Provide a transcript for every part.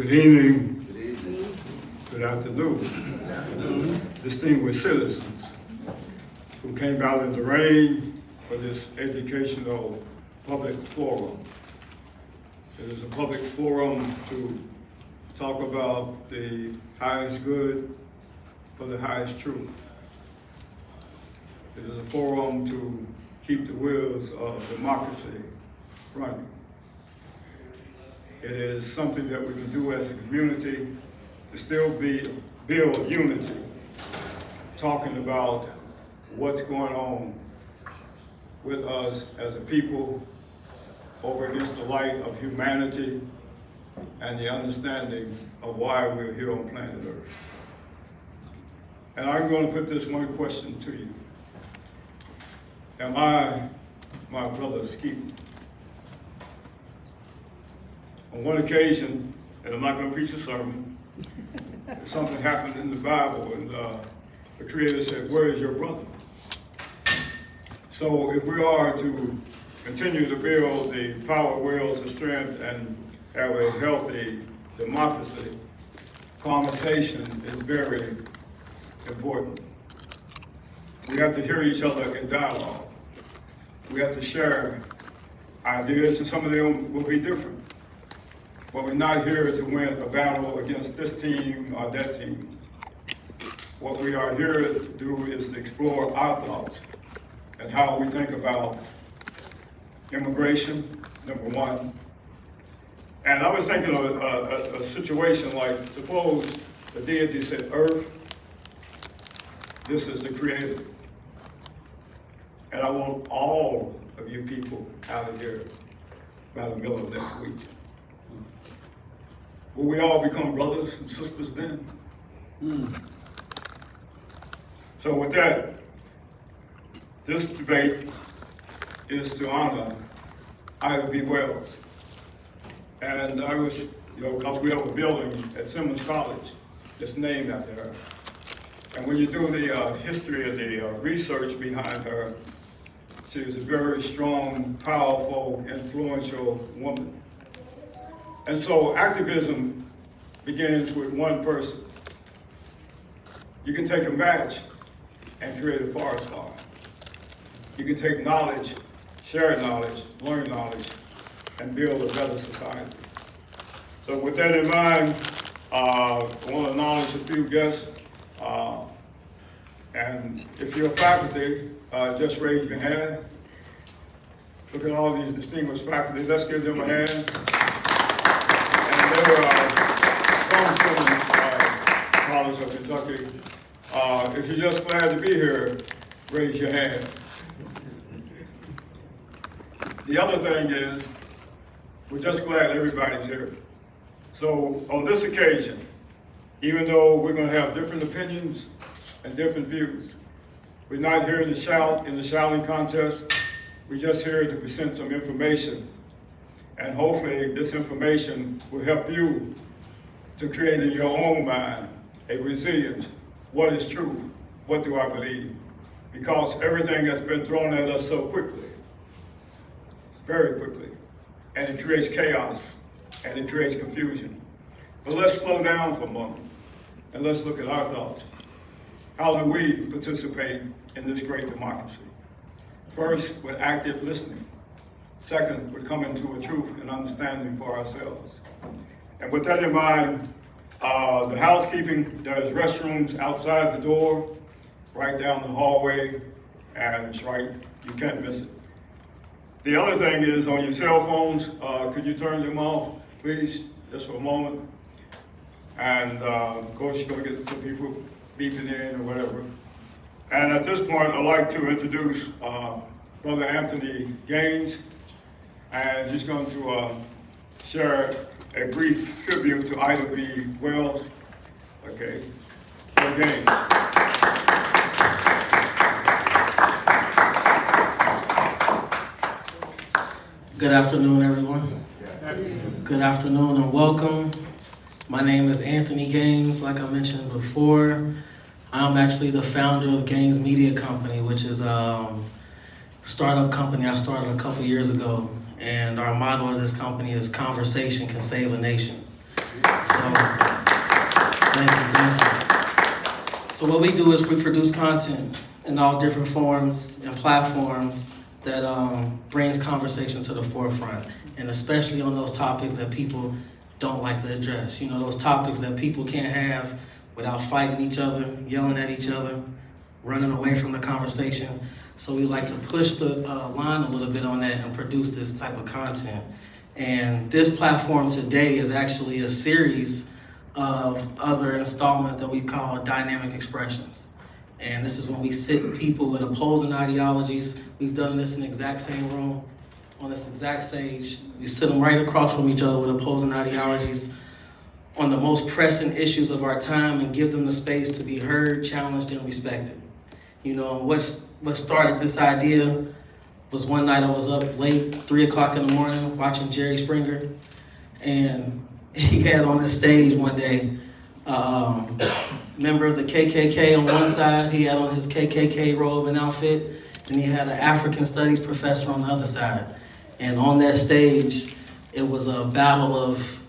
Good evening, Good evening. good afternoon, distinguished citizens who came out in the rain for this educational public forum. It is a public forum to talk about the highest good for the highest truth. It is a forum to keep the wheels of democracy running. It is something that we can do as a community to still build unity, talking about what's going on with us as a people over against the light of humanity and the understanding of why we're here on planet Earth. And I'm going to put this one question to you. Am I my brother's keeper? On one occasion, and I'm not going to preach a sermon, something happened in the Bible, and the Creator said, "Where is your brother?" So if we are to continue to build the power, wills, and strength, and have a healthy democracy, conversation is very important. We have to hear each other in dialogue. We have to share ideas, and some of them will be different. But we're not here to win a battle against this team or that team. What we are here to do is to explore our thoughts and how we think about immigration, number one. And I was thinking of a situation like, suppose the deity said, "Earth, this is the Creator. And I want all of you people out of here by the middle of next week." Will we all become brothers and sisters then? So with that, this debate is to honor Ida B. Wells. And I was, because we have a building at Simmons College that's named after her. And when you do the history of the research behind her, she was a very strong, powerful, influential woman. And so activism begins with one person. You can take a match and create a forest fire. You can take knowledge, share knowledge, learn knowledge, and build a better society. So with that in mind, I want to acknowledge a few guests. And if you're faculty, just raise your hand. Look at all these distinguished faculty. Let's give them a hand. And they are from Simmons College of Kentucky. If you're just glad to be here, raise your hand. The other thing is, we're just glad everybody's here. So on this occasion, even though we're going to have different opinions and different views, we're not here to shout in the shouting contest. We're just here to present some information. And hopefully this information will help you to create in your own mind a resilience. What is true? What do I believe? Because everything has been thrown at us so quickly, very quickly, and it creates chaos and it creates confusion. But let's slow down for a moment and let's look at our thoughts. How do we participate in this great democracy? First, with active listening. Second, with coming to a truth and understanding for ourselves. And with that in mind, the housekeeping, there's restrooms outside the door, right down the hallway, and it's right, you can't miss it. The other thing is on your cell phones, could you turn them off, please, just for a moment? And of course, you're gonna get some people beeping in or whatever. And at this point, I'd like to introduce Brother Anthony Gaines, and he's going to share a brief tribute to Ida B. Wells. Okay, Brother Gaines. Good afternoon, everyone. Good afternoon and welcome. My name is Anthony Gaines. Like I mentioned before, I'm actually the founder of Gaines Media Company, which is a startup company I started a couple years ago. And our motto of this company is "Conversation can save a nation." So, thank you. So what we do is we produce content in all different forms and platforms that brings conversation to the forefront, and especially on those topics that people don't like to address. You know, those topics that people can't have without fighting each other, yelling at each other, running away from the conversation. So we like to push the line a little bit on that and produce this type of content. And this platform today is actually a series of other installments that we call dynamic expressions. And this is when we sit people with opposing ideologies. We've done this in the exact same room, on this exact stage. We sit them right across from each other with opposing ideologies on the most pressing issues of our time and give them the space to be heard, challenged, and respected. You know, what started this idea was one night I was up late, 3 o'clock in the morning, watching Jerry Springer, and he had on the stage one day member of the KKK on one side, he had on his KKK robe and outfit, and he had an African studies professor on the other side. And on that stage, it was a battle of,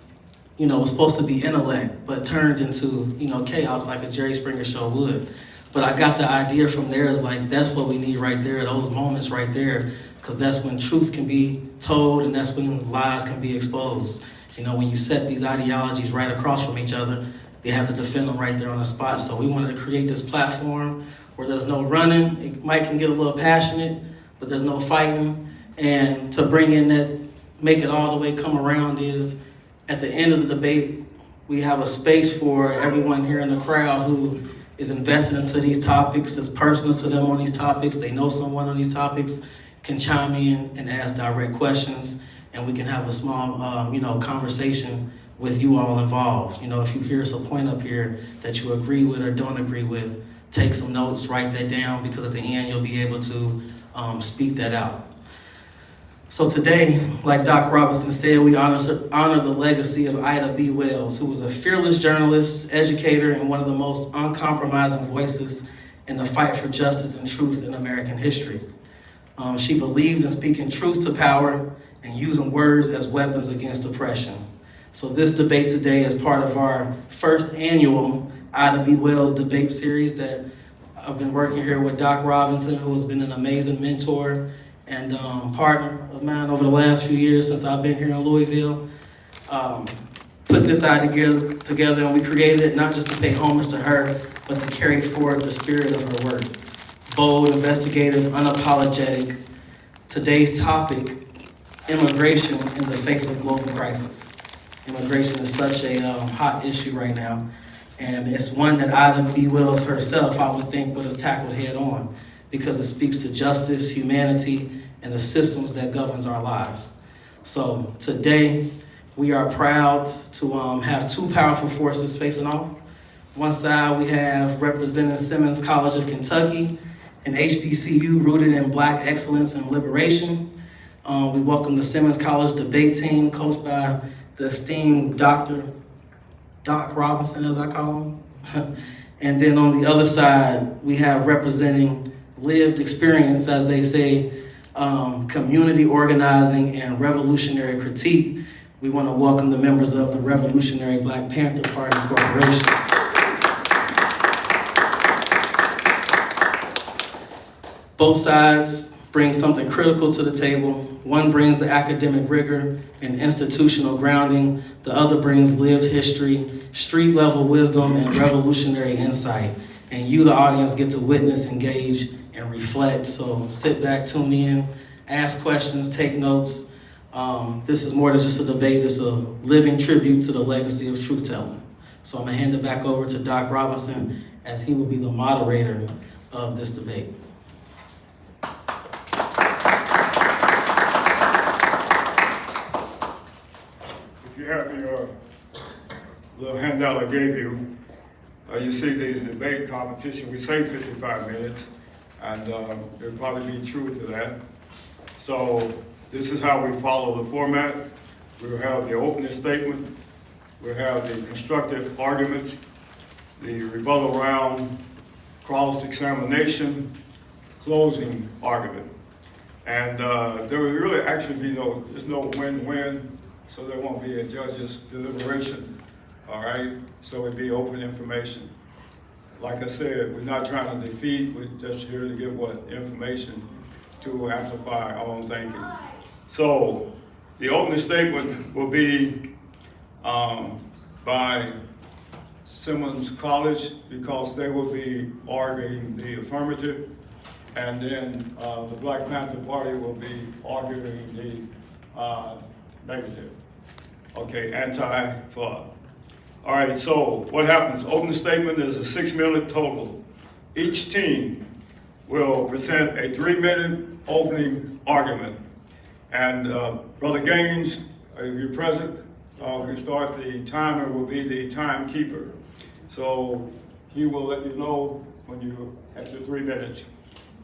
you know, it was supposed to be intellect, but turned into, you know, chaos like a Jerry Springer show would. But I got the idea from there is like, that's what we need right there, those moments right there, because that's when truth can be told and that's when lies can be exposed. You know, when you set these ideologies right across from each other, they have to defend them right there on the spot. So we wanted to create this platform where there's no running. It might can get a little passionate, but there's no fighting. And to bring in that, make it all the way come around is, at the end of the debate, we have a space for everyone here in the crowd who is invested into these topics, is personal to them on these topics, they know someone on these topics, can chime in and ask direct questions, and we can have a small, you know, conversation with you all involved. You know, if you hear some point up here that you agree with or don't agree with, take some notes, write that down, because at the end you'll be able to speak that out. So today, like Doc Robinson said, we honor the legacy of Ida B. Wells, who was a fearless journalist, educator, and one of the most uncompromising voices in the fight for justice and truth in American history. She believed in speaking truth to power and using words as weapons against oppression. So this debate today is part of our first annual Ida B. Wells debate series that I've been working here with Doc Robinson, who has been an amazing mentor and partner of mine over the last few years since I've been here in Louisville. Put this idea together, and we created it not just to pay homage to her, but to carry forward the spirit of her work. Bold, investigative, unapologetic. Today's topic, immigration in the face of global crisis. Immigration is such a hot issue right now, and it's one that Ida B. Wells herself, I would think, would have tackled head on, because it speaks to justice, humanity, and the systems that governs our lives. So today, we are proud to have two powerful forces facing off. One side, we have representing Simmons College of Kentucky, an HBCU rooted in Black excellence and liberation. We welcome the Simmons College debate team, coached by the esteemed Doc Robinson, as I call him. And then on the other side, we have representing lived experience, as they say, community organizing and revolutionary critique. We want to welcome the members of the revolutionary Black Panther Party Corporation. Both sides bring something critical to the table. One brings the academic rigor and institutional grounding. The other brings lived history, street-level wisdom, and revolutionary insight. And you, the audience, get to witness, engage, and reflect. So sit back, tune in, ask questions, take notes. This is more than just a debate. It's a living tribute to the legacy of truth-telling. So I'm gonna hand it back over to Doc Robinson, as he will be the moderator of this debate. If you have the little handout I gave you, you see the debate competition. We say 55 minutes, and it'll probably be true to that. So this is how we follow the format. We'll have the opening statement, we'll have the constructive arguments, the rebuttal round, cross-examination, closing argument. And there will really actually be there's no win-win, so there won't be a judge's deliberation. all right? So it'd be open information. Like I said, we're not trying to defeat, we're just here to give information to amplify our own thinking. So the opening statement will be by Simmons College, because they will be arguing the affirmative, and then the Black Panther Party will be arguing the negative. Okay, anti-flag. All right, so what happens? Opening statement is a 6-minute total. Each team will present a 3-minute opening argument. And Brother Gaines, if you're present, we start, the timer will be the timekeeper. So he will let you know when you're at your 3 minutes.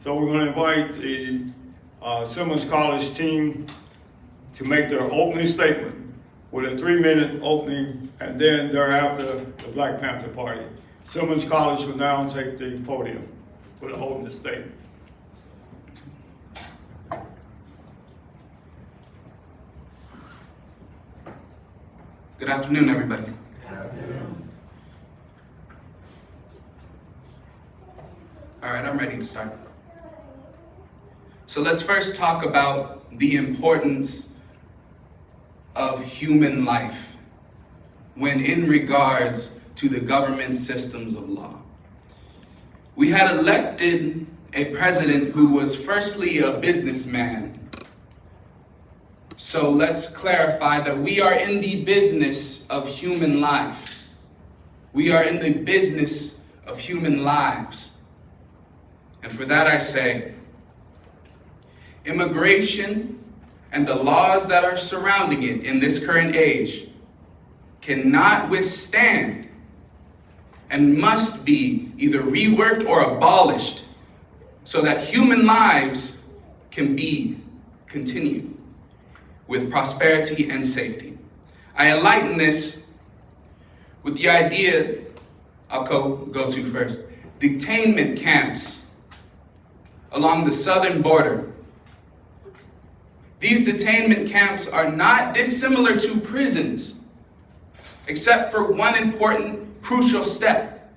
So we're going to invite the Simmons College team to make their opening statement with a 3-minute opening, and then thereafter the Black Panther Party. Simmons College will now take the podium with an opening statement. Good afternoon, everybody. Good afternoon. All right, I'm ready to start. So let's first talk about the importance of human life when in regards to the government systems of law. We had elected a president who was firstly a businessman. So let's clarify that we are in the business of human life. We are in the business of human lives. And for that I say, immigration and the laws that are surrounding it in this current age cannot withstand and must be either reworked or abolished so that human lives can be continued with prosperity and safety. I enlighten this with the idea I'll go to first. Detainment camps along the southern border. These detainment camps are not dissimilar to prisons, except for one important, crucial step.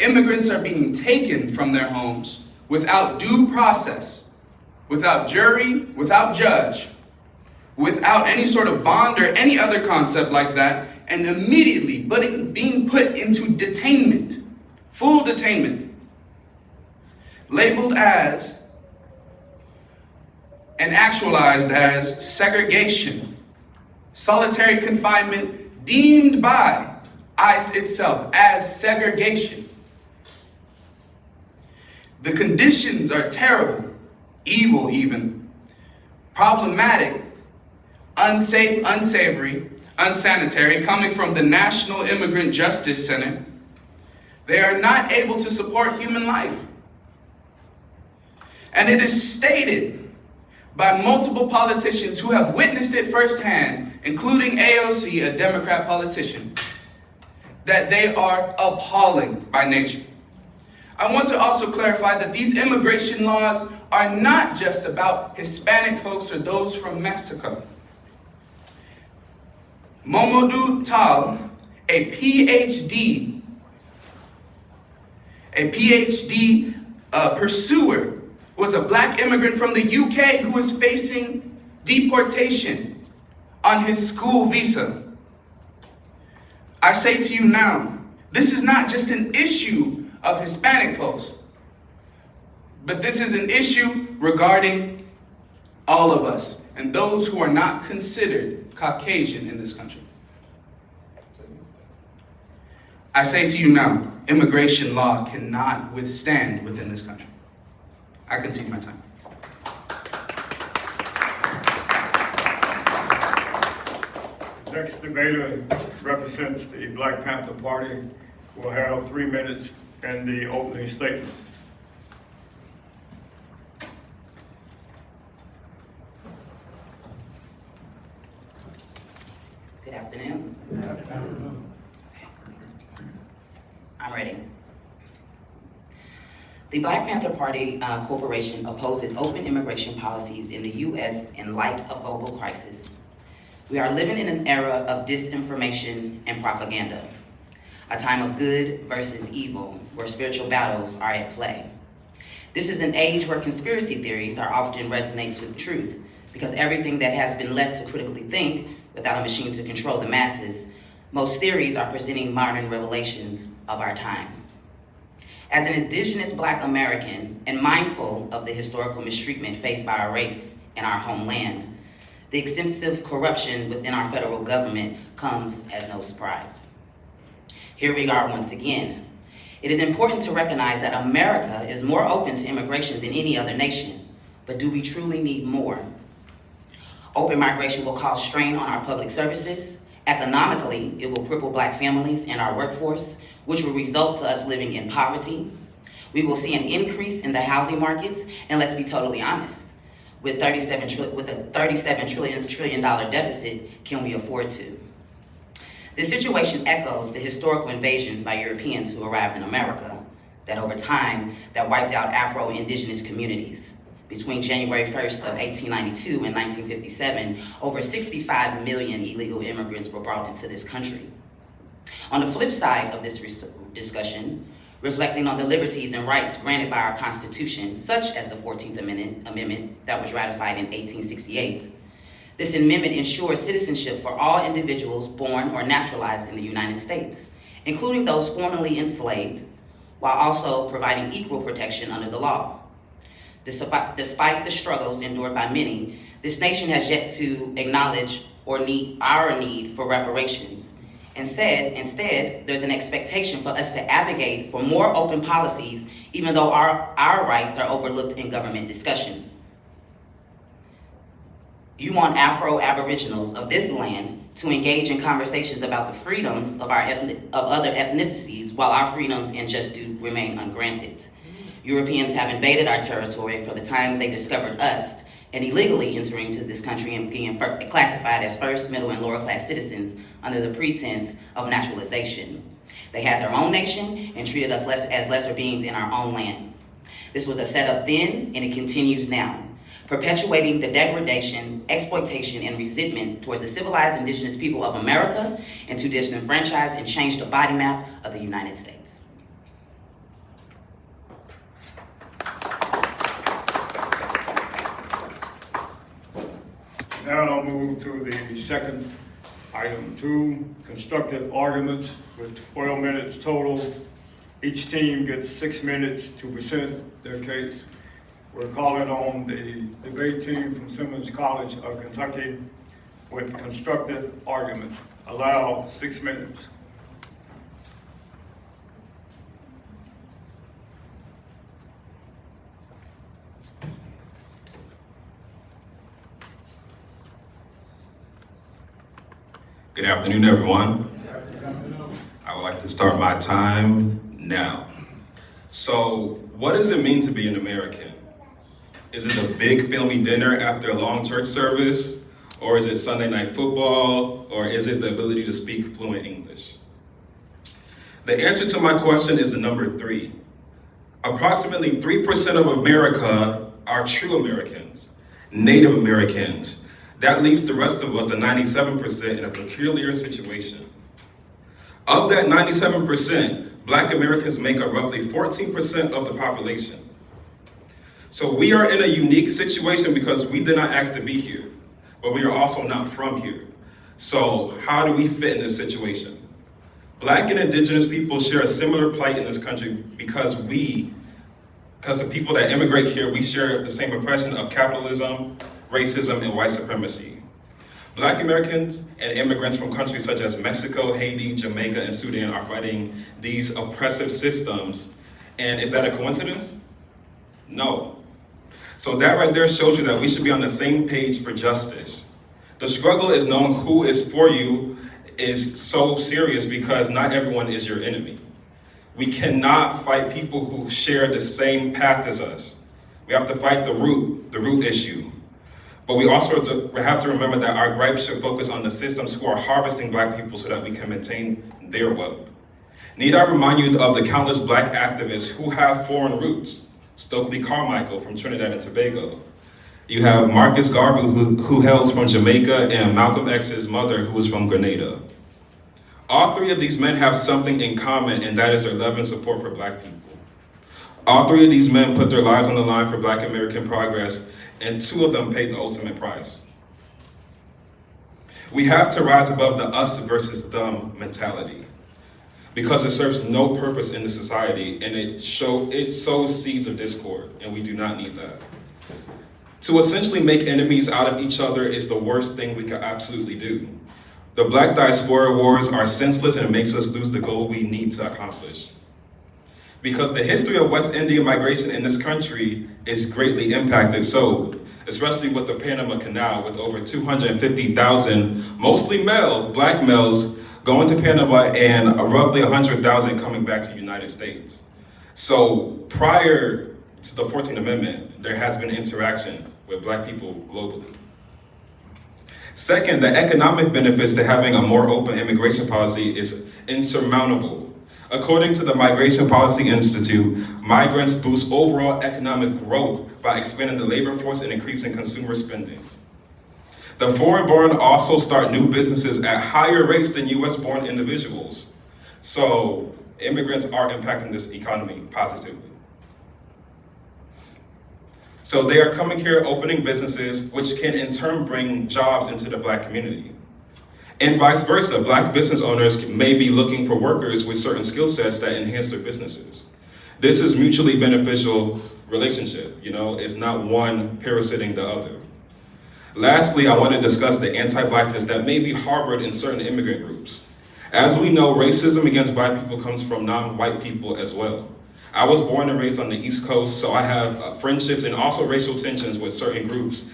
Immigrants are being taken from their homes without due process, without jury, without judge, without any sort of bond or any other concept like that, and immediately being put into detainment, full detainment, labeled as and actualized as segregation, solitary confinement deemed by ICE itself as segregation. The conditions are terrible, evil even, problematic, unsafe, unsavory, unsanitary, coming from the National Immigrant Justice Center. They are not able to support human life. And it is stated by multiple politicians who have witnessed it firsthand, including AOC, a Democrat politician, that they are appalling by nature. I want to also clarify that these immigration laws are not just about Hispanic folks or those from Mexico. Momodou Tal, a PhD pursuer, was a black immigrant from the UK who was facing deportation on his school visa. I say to you now, this is not just an issue of Hispanic folks, but this is an issue regarding all of us and those who are not considered Caucasian in this country. I say to you now, immigration law cannot withstand within this country. I concede my time. Next debater represents the Black Panther Party. Will have 3 minutes in the opening statement. Good afternoon. Good afternoon. I'm ready. The Black Panther Party Corporation opposes open immigration policies in the U.S. in light of global crisis. We are living in an era of disinformation and propaganda, a time of good versus evil, where spiritual battles are at play. This is an age where conspiracy theories are often resonates with truth, because everything that has been left to critically think without a machine to control the masses, most theories are presenting modern revelations of our time. As an indigenous Black American and mindful of the historical mistreatment faced by our race in our homeland, the extensive corruption within our federal government comes as no surprise. Here we are once again. It is important to recognize that America is more open to immigration than any other nation, but do we truly need more? Open migration will cause strain on our public services. Economically, it will cripple Black families and our workforce, which will result to us living in poverty. We will see an increase in the housing markets, and let's be totally honest, with a $37 trillion deficit, can we afford to? This situation echoes the historical invasions by Europeans who arrived in America that over time that wiped out Afro-Indigenous communities. Between January 1st of 1892 and 1957, over 65 million illegal immigrants were brought into this country. On the flip side of this discussion, reflecting on the liberties and rights granted by our Constitution, such as the 14th Amendment that was ratified in 1868, this amendment ensures citizenship for all individuals born or naturalized in the United States, including those formerly enslaved, while also providing equal protection under the law. Despite the struggles endured by many, this nation has yet to acknowledge our need for reparations. Instead, there's an expectation for us to advocate for more open policies, even though our rights are overlooked in government discussions. You want Afro-Aboriginals of this land to engage in conversations about the freedoms of other ethnicities, while our freedoms and just do remain ungranted. Europeans have invaded our territory for the time they discovered us, and illegally entering into this country and being classified as first, middle, and lower class citizens under the pretense of naturalization. They had their own nation and treated us as lesser beings in our own land. This was a setup then, and it continues now, perpetuating the degradation, exploitation, and resentment towards the civilized indigenous people of America, and to disenfranchise and change the body map of the United States. Now I'll move to the second item 2, constructive arguments with 12 minutes total. Each team gets 6 minutes to present their case. We're calling on the debate team from Simmons College of Kentucky with constructive arguments. Allow 6 minutes. Good afternoon, everyone. I would like to start my time now. So, what does it mean to be an American? Is it a big family dinner after a long church service? Or is it Sunday night football? Or is it the ability to speak fluent English? The answer to my question is the number 3. Approximately 3% of America are true Americans, Native Americans. That leaves the rest of us, the 97%, in a peculiar situation. Of that 97%, Black Americans make up roughly 14% of the population. So we are in a unique situation because we did not ask to be here, but we are also not from here. So how do we fit in this situation? Black and Indigenous people share a similar plight in this country because the people that immigrate here, we share the same oppression of capitalism, racism, and white supremacy. Black Americans and immigrants from countries such as Mexico, Haiti, Jamaica, and Sudan are fighting these oppressive systems. And is that a coincidence? No. So that right there shows you that we should be on the same page for justice. The struggle is knowing who is for you is so serious because not everyone is your enemy. We cannot fight people who share the same path as us. We have to fight the root issue. But we also have to remember that our gripes should focus on the systems who are harvesting Black people so that we can maintain their wealth. Need I remind you of the countless Black activists who have foreign roots? Stokely Carmichael from Trinidad and Tobago, You have Marcus Garvey, who hails from Jamaica, and Malcolm X's mother, who is from Grenada. All three of these men have something in common, and that is their love and support for Black people. All three of these men put their lives on the line for Black American progress, and two of them paid the ultimate price. We have to rise above the us versus them mentality, because it serves no purpose in the society, and it sows seeds of discord, and we do not need that. To essentially make enemies out of each other is the worst thing we could absolutely do. The Black diaspora wars are senseless, and it makes us lose the goal we need to accomplish. Because the history of West Indian migration in this country is greatly impacted, so, especially with the Panama Canal, with over 250,000, mostly Black males, going to Panama and roughly 100,000 coming back to the United States. So prior to the 14th Amendment, there has been interaction with Black people globally. Second, the economic benefits to having a more open immigration policy is insurmountable. According to the Migration Policy Institute, migrants boost overall economic growth by expanding the labor force and increasing consumer spending. The foreign-born also start new businesses at higher rates than US-born individuals. So immigrants are impacting this economy positively. So they are coming here opening businesses, which can in turn bring jobs into the Black community. And vice versa, Black business owners may be looking for workers with certain skill sets that enhance their businesses. This is mutually beneficial relationship, it's not one parasiting the other. Lastly, I want to discuss the anti-Blackness that may be harbored in certain immigrant groups. As we know, racism against Black people comes from non-white people as well. I was born and raised on the East Coast, so I have friendships and also racial tensions with certain groups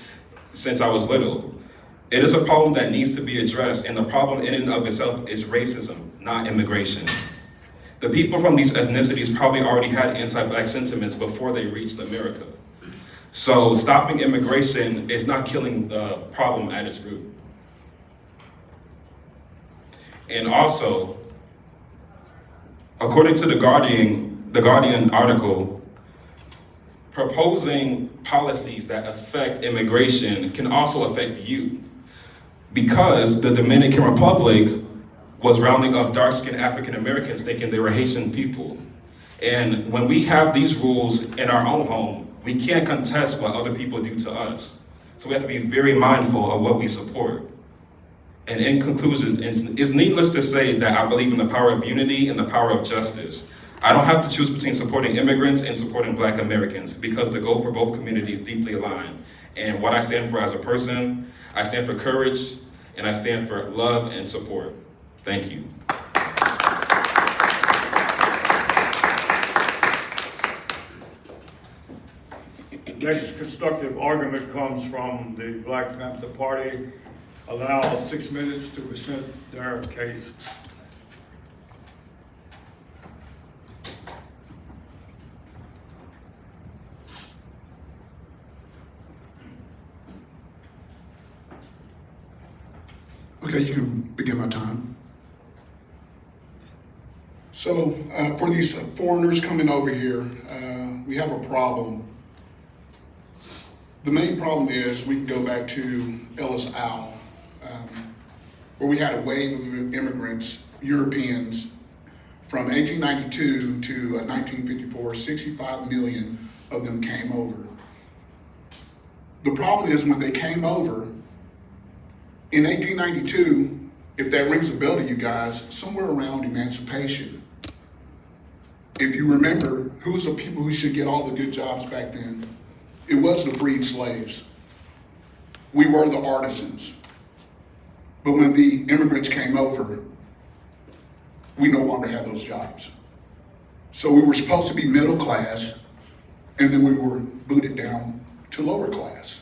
since I was little. It is a problem that needs to be addressed, and the problem in and of itself is racism, not immigration. The people from these ethnicities probably already had anti-Black sentiments before they reached America. So stopping immigration is not killing the problem at its root. And also, according to the Guardian article, proposing policies that affect immigration can also affect you, because the Dominican Republic was rounding up dark-skinned African Americans thinking they were Haitian people. And when we have these rules in our own home, we can't contest what other people do to us. So we have to be very mindful of what we support. And in conclusion, it's needless to say that I believe in the power of unity and the power of justice. I don't have to choose between supporting immigrants and supporting Black Americans, because the goal for both communities is deeply aligned. And what I stand for as a person, I stand for courage, and I stand for love and support. Thank you. Next constructive argument comes from the Black Panther Party. Allow 6 minutes to present their case. Okay, you can begin my time. So, for these foreigners coming over here, we have a problem. The main problem is we can go back to Ellis Isle, where we had a wave of immigrants, Europeans, from 1892 to 1954, 65 million of them came over. The problem is when they came over, in 1892, if that rings a bell to you guys, somewhere around emancipation. If you remember, who's the people who should get all the good jobs back then? It was the freed slaves. We were the artisans. But when the immigrants came over, we no longer had those jobs. So we were supposed to be middle class, and then we were booted down to lower class.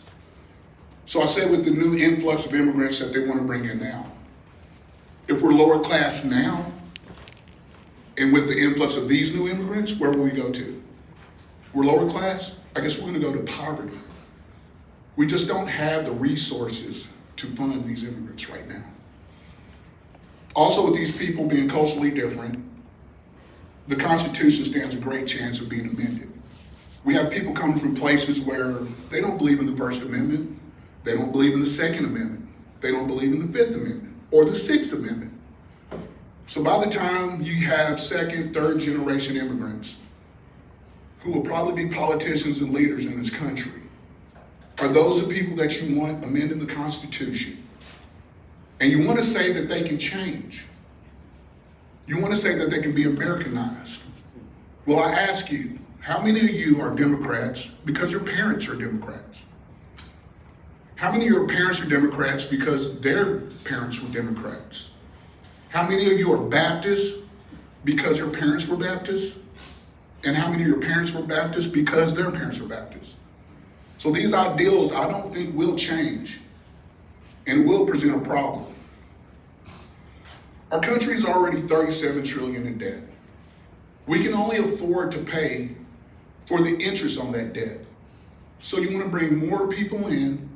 So I say with the new influx of immigrants that they want to bring in now, if we're lower class now, and with the influx of these new immigrants, where will we go to? We're lower class? I guess we're going to go to poverty. We just don't have the resources to fund these immigrants right now. Also, with these people being culturally different, the Constitution stands a great chance of being amended. We have people coming from places where they don't believe in the First Amendment, they don't believe in the Second Amendment, they don't believe in the Fifth Amendment or the Sixth Amendment. So by the time you have second, third generation immigrants who will probably be politicians and leaders in this country, are those the people that you want amending the Constitution? And you want to say that they can change. You want to say that they can be Americanized. Well, I ask you, how many of you are Democrats because your parents are Democrats? How many of your parents are Democrats because their parents were Democrats? How many of you are Baptists because your parents were Baptists? And how many of your parents were Baptists because their parents were Baptists? So these ideals, I don't think will change, and it will present a problem. Our country is already $37 trillion in debt. We can only afford to pay for the interest on that debt. So you want to bring more people in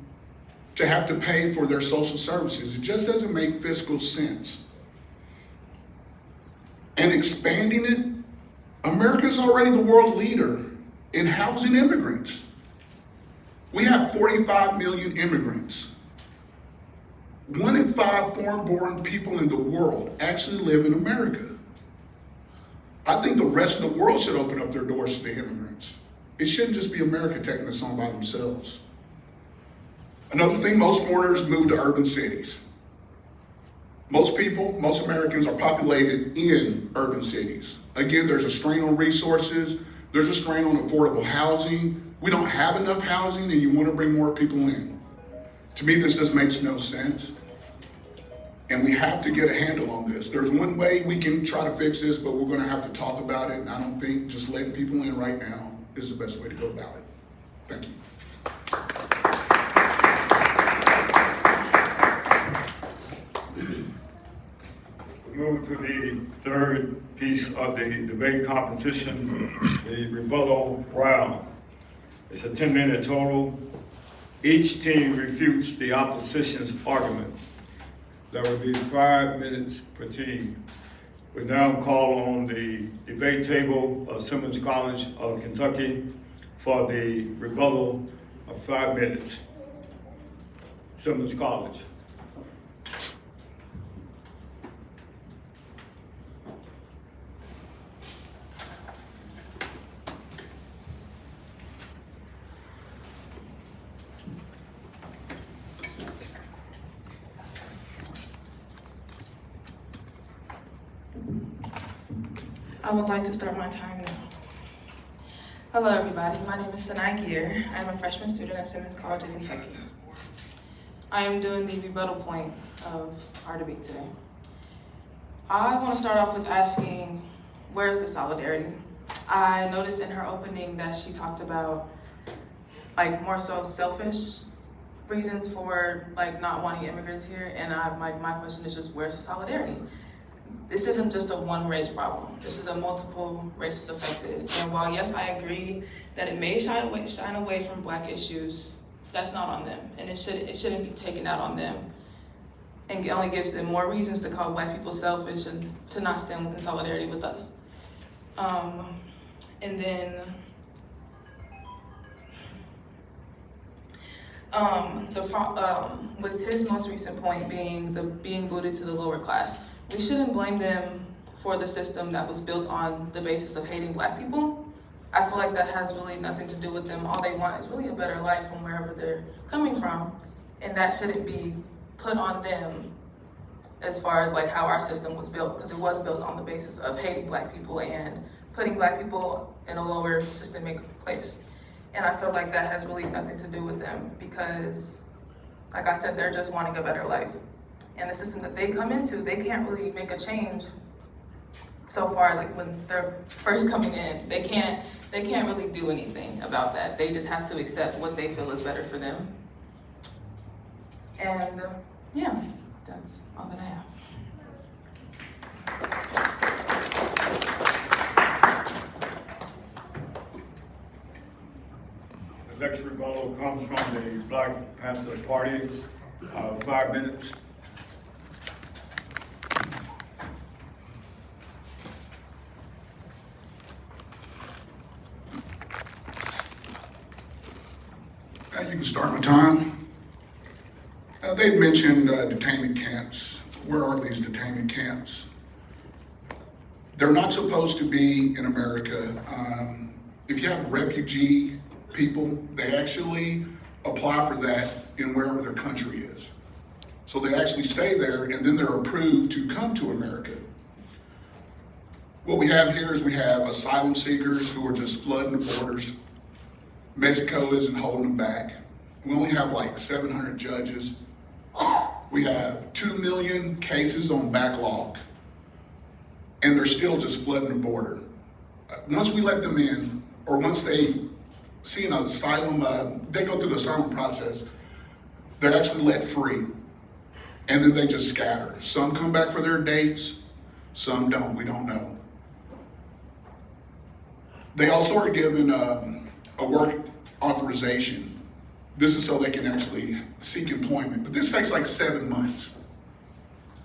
to have to pay for their social services. It just doesn't make fiscal sense. And expanding it, America's already the world leader in housing immigrants. We have 45 million immigrants. 1 in 5 foreign-born people in the world actually live in America. I think the rest of the world should open up their doors to the immigrants. It shouldn't just be America taking us on by themselves. Another thing, most foreigners move to urban cities. Most people, most Americans are populated in urban cities. Again, there's a strain on resources. There's a strain on affordable housing. We don't have enough housing and you want to bring more people in. To me, this just makes no sense. And we have to get a handle on this. There's one way we can try to fix this, but we're going to have to talk about it. And I don't think just letting people in right now is the best way to go about it. Thank you. We move to the third piece of the debate competition, the rebuttal round. It's a 10-minute total. Each team refutes the opposition's argument. There will be 5 minutes per team. We now call on the debate table of Simmons College of Kentucky for the rebuttal of 5 minutes. Simmons College. I would like to start my time now. Hello everybody, my name is Sanai Gear. I'm a freshman student at Simmons College of Kentucky. I am doing the rebuttal point of our debate today. I want to start off with asking, where's the solidarity? I noticed in her opening that she talked about more so selfish reasons for not wanting immigrants here, and my question is just, where's the solidarity? This isn't just a one race problem. This is a multiple races affected. And while yes, I agree that it may shine away from Black issues, that's not on them. And it shouldn't be taken out on them. And it only gives them more reasons to call Black people selfish and to not stand in solidarity with us. And then with his most recent point being being booted to the lower class, we shouldn't blame them for the system that was built on the basis of hating Black people. I feel like that has really nothing to do with them. All they want is really a better life from wherever they're coming from, and that shouldn't be put on them as far as how our system was built, because it was built on the basis of hating Black people and putting Black people in a lower systemic place. And I feel like that has really nothing to do with them because, like I said, they're just wanting a better life. And the system that they come into, they can't really make a change so far. When they're first coming in, they can't really do anything about that. They just have to accept what they feel is better for them. And yeah, that's all that I have. The next rebuttal comes from the Black Panther Party, 5 minutes. you for starting my time. They mentioned detainment camps. Where are these detainment camps? They're not supposed to be in America. If you have refugee people, they actually apply for that in wherever their country is. So they actually stay there and then they're approved to come to America. What we have here is we have asylum seekers who are just flooding the borders. Mexico isn't holding them back. We only have like 700 judges. We have 2 million cases on backlog, and they're still just flooding the border. Once we let them in, or once they see an asylum, they go through the asylum process, they're actually let free, and then they just scatter. Some come back for their dates, some don't, we don't know. They also are given a work authorization. This is so they can actually seek employment, but this takes like 7 months,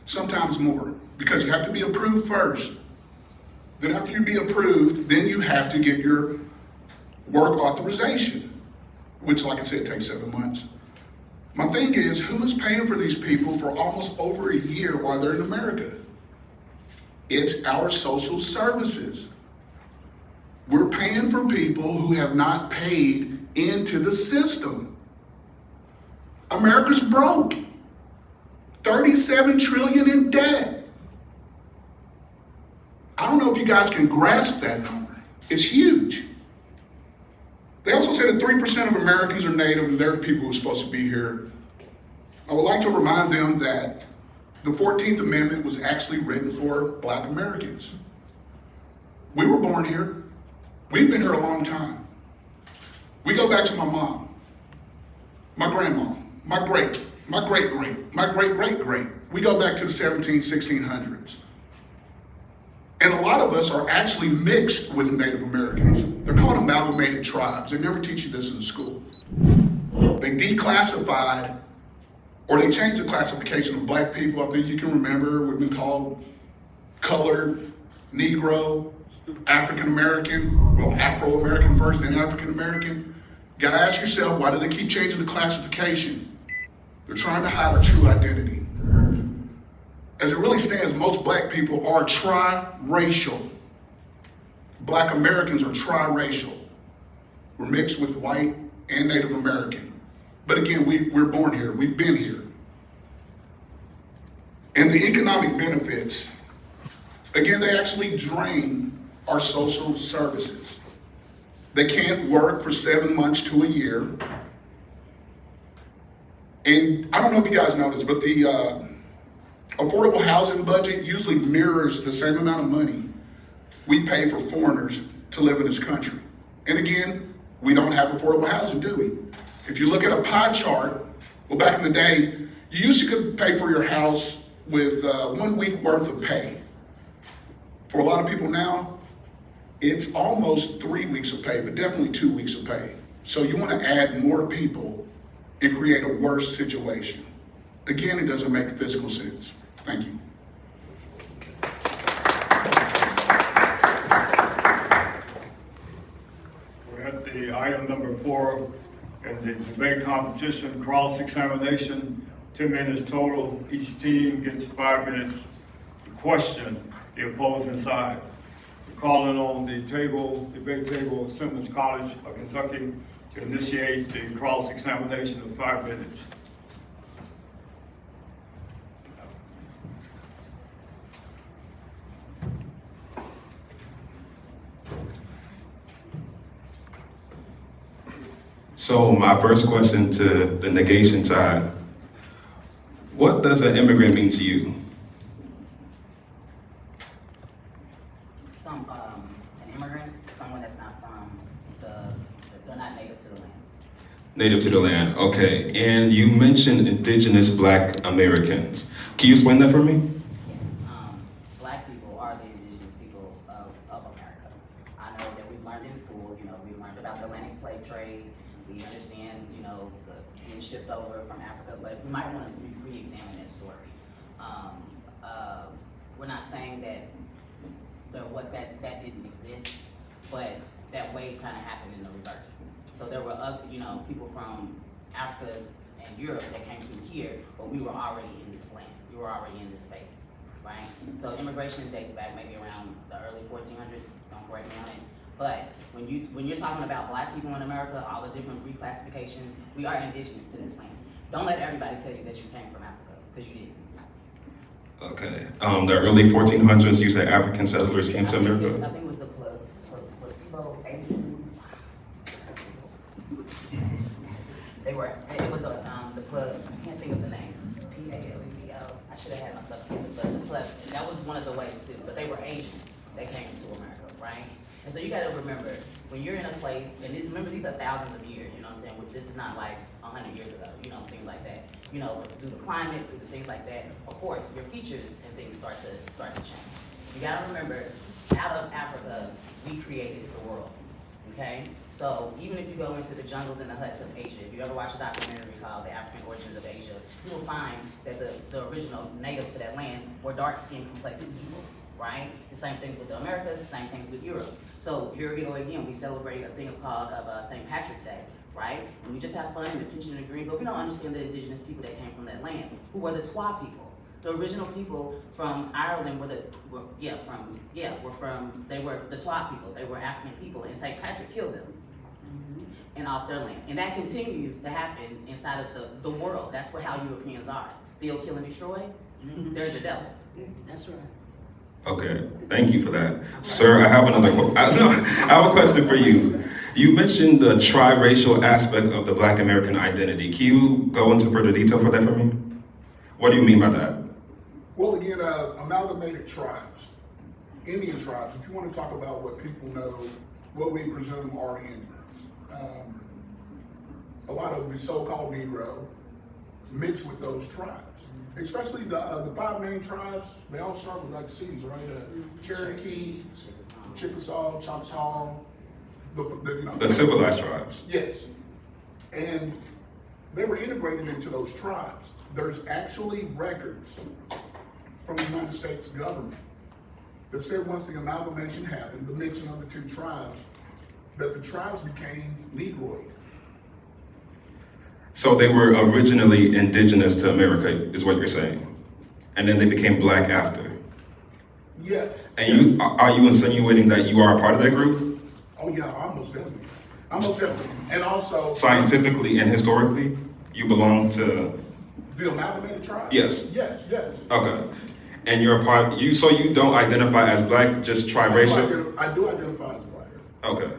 sometimes more, because you have to be approved first. Then after you be approved, then you have to get your work authorization, which, like I said, takes 7 months. My thing is, who is paying for these people for almost over a year while they're in America? It's our social services. We're paying for people who have not paid into the system. America's broke. 37 trillion in debt. I don't know if you guys can grasp that number. It's huge. They also said that 3% of Americans are Native and they're the people who are supposed to be here. I would like to remind them that the 14th Amendment was actually written for Black Americans. We were born here. We've been here a long time. We go back to my mom, my grandma, my great-great, my great-great-great. We go back to the 1600s. And a lot of us are actually mixed with Native Americans. They're called amalgamated tribes. They never teach you this in school. They declassified, or they changed the classification of Black people. I think you can remember, we've been called colored, Negro, African American, well, Afro-American first, then African American. You gotta ask yourself, why do they keep changing the classification? They're trying to hide our true identity. As it really stands, most Black people are tri-racial. Black Americans are tri-racial. We're mixed with white and Native American. But again, we're born here, we've been here. And the economic benefits, again, they actually drain our social services. They can't work for 7 months to a year. And I don't know if you guys know this, but the affordable housing budget usually mirrors the same amount of money we pay for foreigners to live in this country. And again, we don't have affordable housing, do we? If you look at a pie chart, well, back in the day, you used to pay for your house with 1 week worth of pay. For a lot of people now, it's almost 3 weeks of pay, but definitely 2 weeks of pay. So you want to add more people and create a worse situation. Again, it doesn't make physical sense. Thank you. We're at the item number 4 in the debate competition, cross-examination, 10 minutes total. Each team gets 5 minutes to question the opposing side. We're calling on the debate table of Simmons College of Kentucky to initiate the cross-examination of 5 minutes. So my first question to the negation side, what does an immigrant mean to you? An immigrant, someone that's not from they're not native to the land. Native to the land, okay. And you mentioned indigenous Black Americans. Can you explain that for me? Yes, Black people are the indigenous people of America. I know that we've learned in school, we learned about the Atlantic slave trade. We understand, the being shipped over from Africa, but we might want to re-examine that story. We're not saying that that didn't exist, but that wave kind of happened in the reverse. So there were other, people from Africa and Europe that came through here, but we were already in this land. We were already in this space, right? So immigration dates back maybe around the early 1400s, don't correct me on it. But when you're talking about black people in America, all the different reclassifications, we are indigenous to this land. Don't let everybody tell you that you came from Africa, because you didn't. Okay. The early 1400s, you said African settlers came to America? I think it was the placebo Asian. It was the plug, I can't think of the name. P-A-L-E-B-O. I should have had my stuff together, but the plug, that was one of the ways too, but they were Asian that came to America, right? And so you gotta remember, when you're in a place, and remember these are thousands of years, you know what I'm saying? Which this is not like 100 years ago, you know, things like that. You know, due to climate, due to things like that, of course, your features and things start to change. You gotta remember, out of Africa, we created the world, okay? So even if you go into the jungles and the huts of Asia, if you ever watch a documentary called The African Origins of Asia, you will find that the original natives to that land were dark-skinned, complected people, right? The same things with the Americas, the same things with Europe. So here we go again, we celebrate a thing called St. Patrick's Day, right? And we just have fun and the pinching and the green, but we don't understand the indigenous people that came from that land, who were the Twa people. The original people from Ireland were the Twa people. They were African people, and St. Patrick killed them, and off their land. And that continues to happen inside of the world. That's what how Europeans are. Steal, kill, and destroy. There's the devil. That's right. Okay, thank you for that. Sir, I have I have a question for you. You mentioned the triracial aspect of the Black American identity. Can you go into further detail for that for me? What do you mean by that? Well, again, amalgamated tribes, Indian tribes, if you want to talk about what people know, what we presume are Indians. A lot of the so-called Negro mix with those tribes, especially the five main tribes. They all start with like C's, right? Cherokee, Chickasaw, Choctaw, The civilized tribes. Yes, and they were integrated into those tribes. There's actually records from the United States government that said once the amalgamation happened, the mixing of the two tribes, that the tribes became Negroid. So they were originally indigenous to America, is what you're saying, and then they became black after. Yes. And are you insinuating that you are a part of that group? Oh yeah, almost definitely. Almost definitely. And also Scientifically and historically, you belong to the amalgamated tribe? Yes. Yes, yes. Okay. And you're a part, so you don't identify as black, just triracial? I do identify as black. Okay.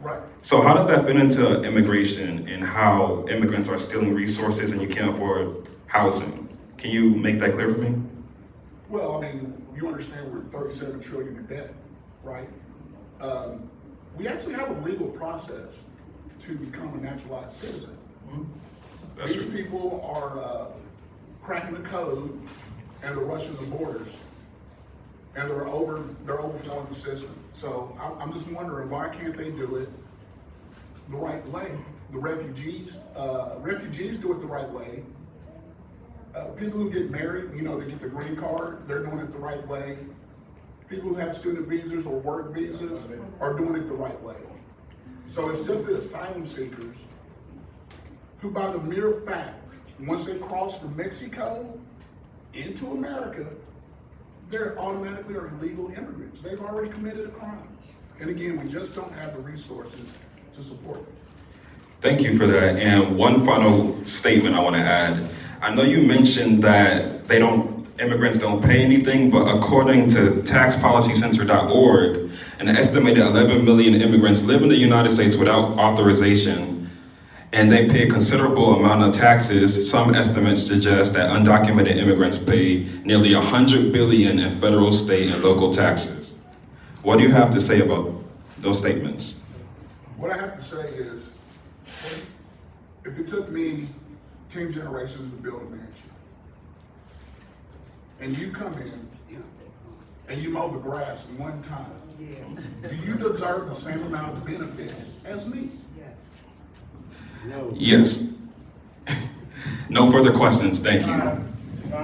Right. So how does that fit into immigration and how immigrants are stealing resources and you can't afford housing? Can you make that clear for me? Well, I mean, you understand we're 37 trillion in debt, right? We actually have a legal process to become a naturalized citizen. That's These true. people are cracking the code and they're rushing the borders, and they're overflowing the system. So I'm just wondering, why can't they do it the right way? The refugees do it the right way. People who get married, they get the green card, they're doing it the right way. People who have student visas or work visas are doing it the right way. So it's just the asylum seekers who, by the mere fact, once they cross from Mexico into America, they're automatically are illegal immigrants. They've already committed a crime. And again, we just don't have the resources to support them. Thank you for that. And one final statement I want to add. I know you mentioned that immigrants don't pay anything, but according to taxpolicycenter.org, an estimated 11 million immigrants live in the United States without authorization, and they pay a considerable amount of taxes. Some estimates suggest that undocumented immigrants pay nearly 100 billion in federal, state, and local taxes. What do you have to say about those statements? What I have to say is, if it took me 10 generations to build a mansion, and you come in and you mow the grass in one time, do you deserve the same amount of benefits as me? Yes. No further questions. Thank you. Time. So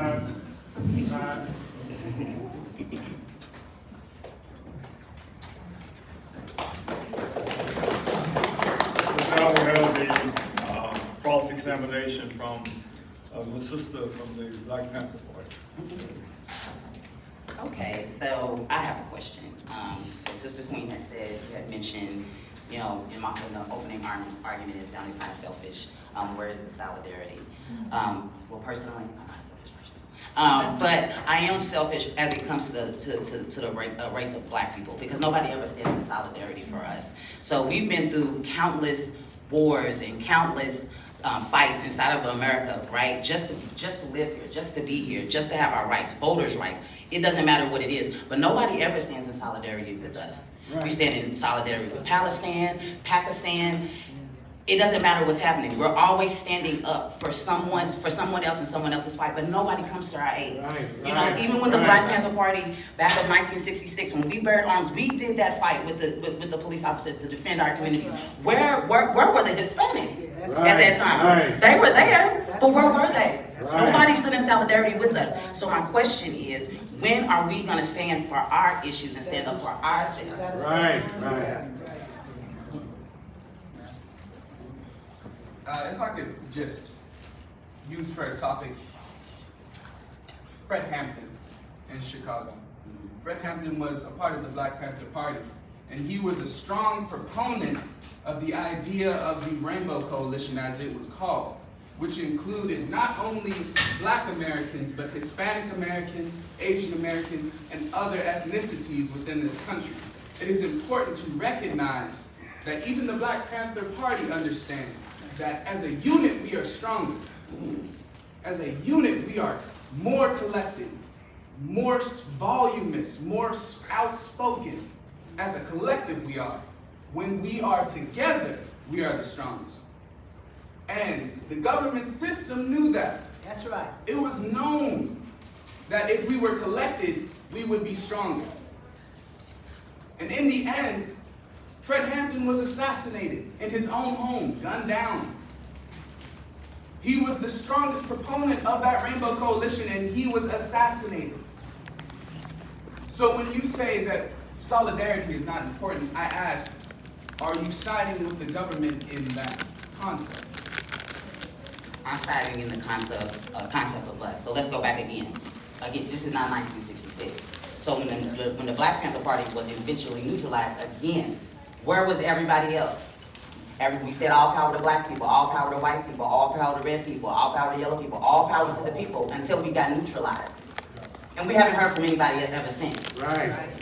now we have the policy cross-examination from the sister from the Black Panther Party. Okay, so I have a question. So Sister Queen had said, you had mentioned, you know, in the opening argument, it sounded kind of selfish. Where is the solidarity? Well, personally, I'm not a selfish person. But I am selfish as it comes to the race of Black people, because nobody ever stands in solidarity for us. So we've been through countless wars and countless fights inside of America, right? Just to live here, just to be here, just to have our rights, voters' rights. It doesn't matter what it is, but nobody ever stands in solidarity with us. We stand in solidarity with Palestine, Pakistan. It doesn't matter what's happening. We're always standing up for someone else in someone else's fight, but nobody comes to our aid. Even when the Black Panther Party back in 1966, when we bared arms, we did that fight with the police officers to defend our communities. Where were the Hispanics at that time? They were there, but where were they? Nobody stood in solidarity with us. So my question is, when are we going to stand for our issues and stand up for ourselves? If I could just use for a topic, Fred Hampton in Chicago. Fred Hampton was a part of the Black Panther Party, and he was a strong proponent of the idea of the Rainbow Coalition, as it was called, which included not only Black Americans, but Hispanic Americans, Asian Americans, and other ethnicities within this country. It is important to recognize that even the Black Panther Party understands that as a unit we are stronger. As a unit we are more collected, more voluminous, more outspoken. As a collective we are. When we are together, we are the strongest. And the government system knew that. That's right. It was known that if we were collected, we would be stronger. And in the end, Fred Hampton was assassinated in his own home, gunned down. He was the strongest proponent of that Rainbow Coalition, and he was assassinated. So when you say that solidarity is not important, I ask, are you siding with the government in that concept? I'm siding in the concept of us. So let's go back again. Again, this is not 1966. So when the Black Panther Party was eventually neutralized again, where was everybody else? We said all power to Black people, all power to white people, all power to red people, all power to yellow people, all power to the people until we got neutralized. And we haven't heard from anybody ever since.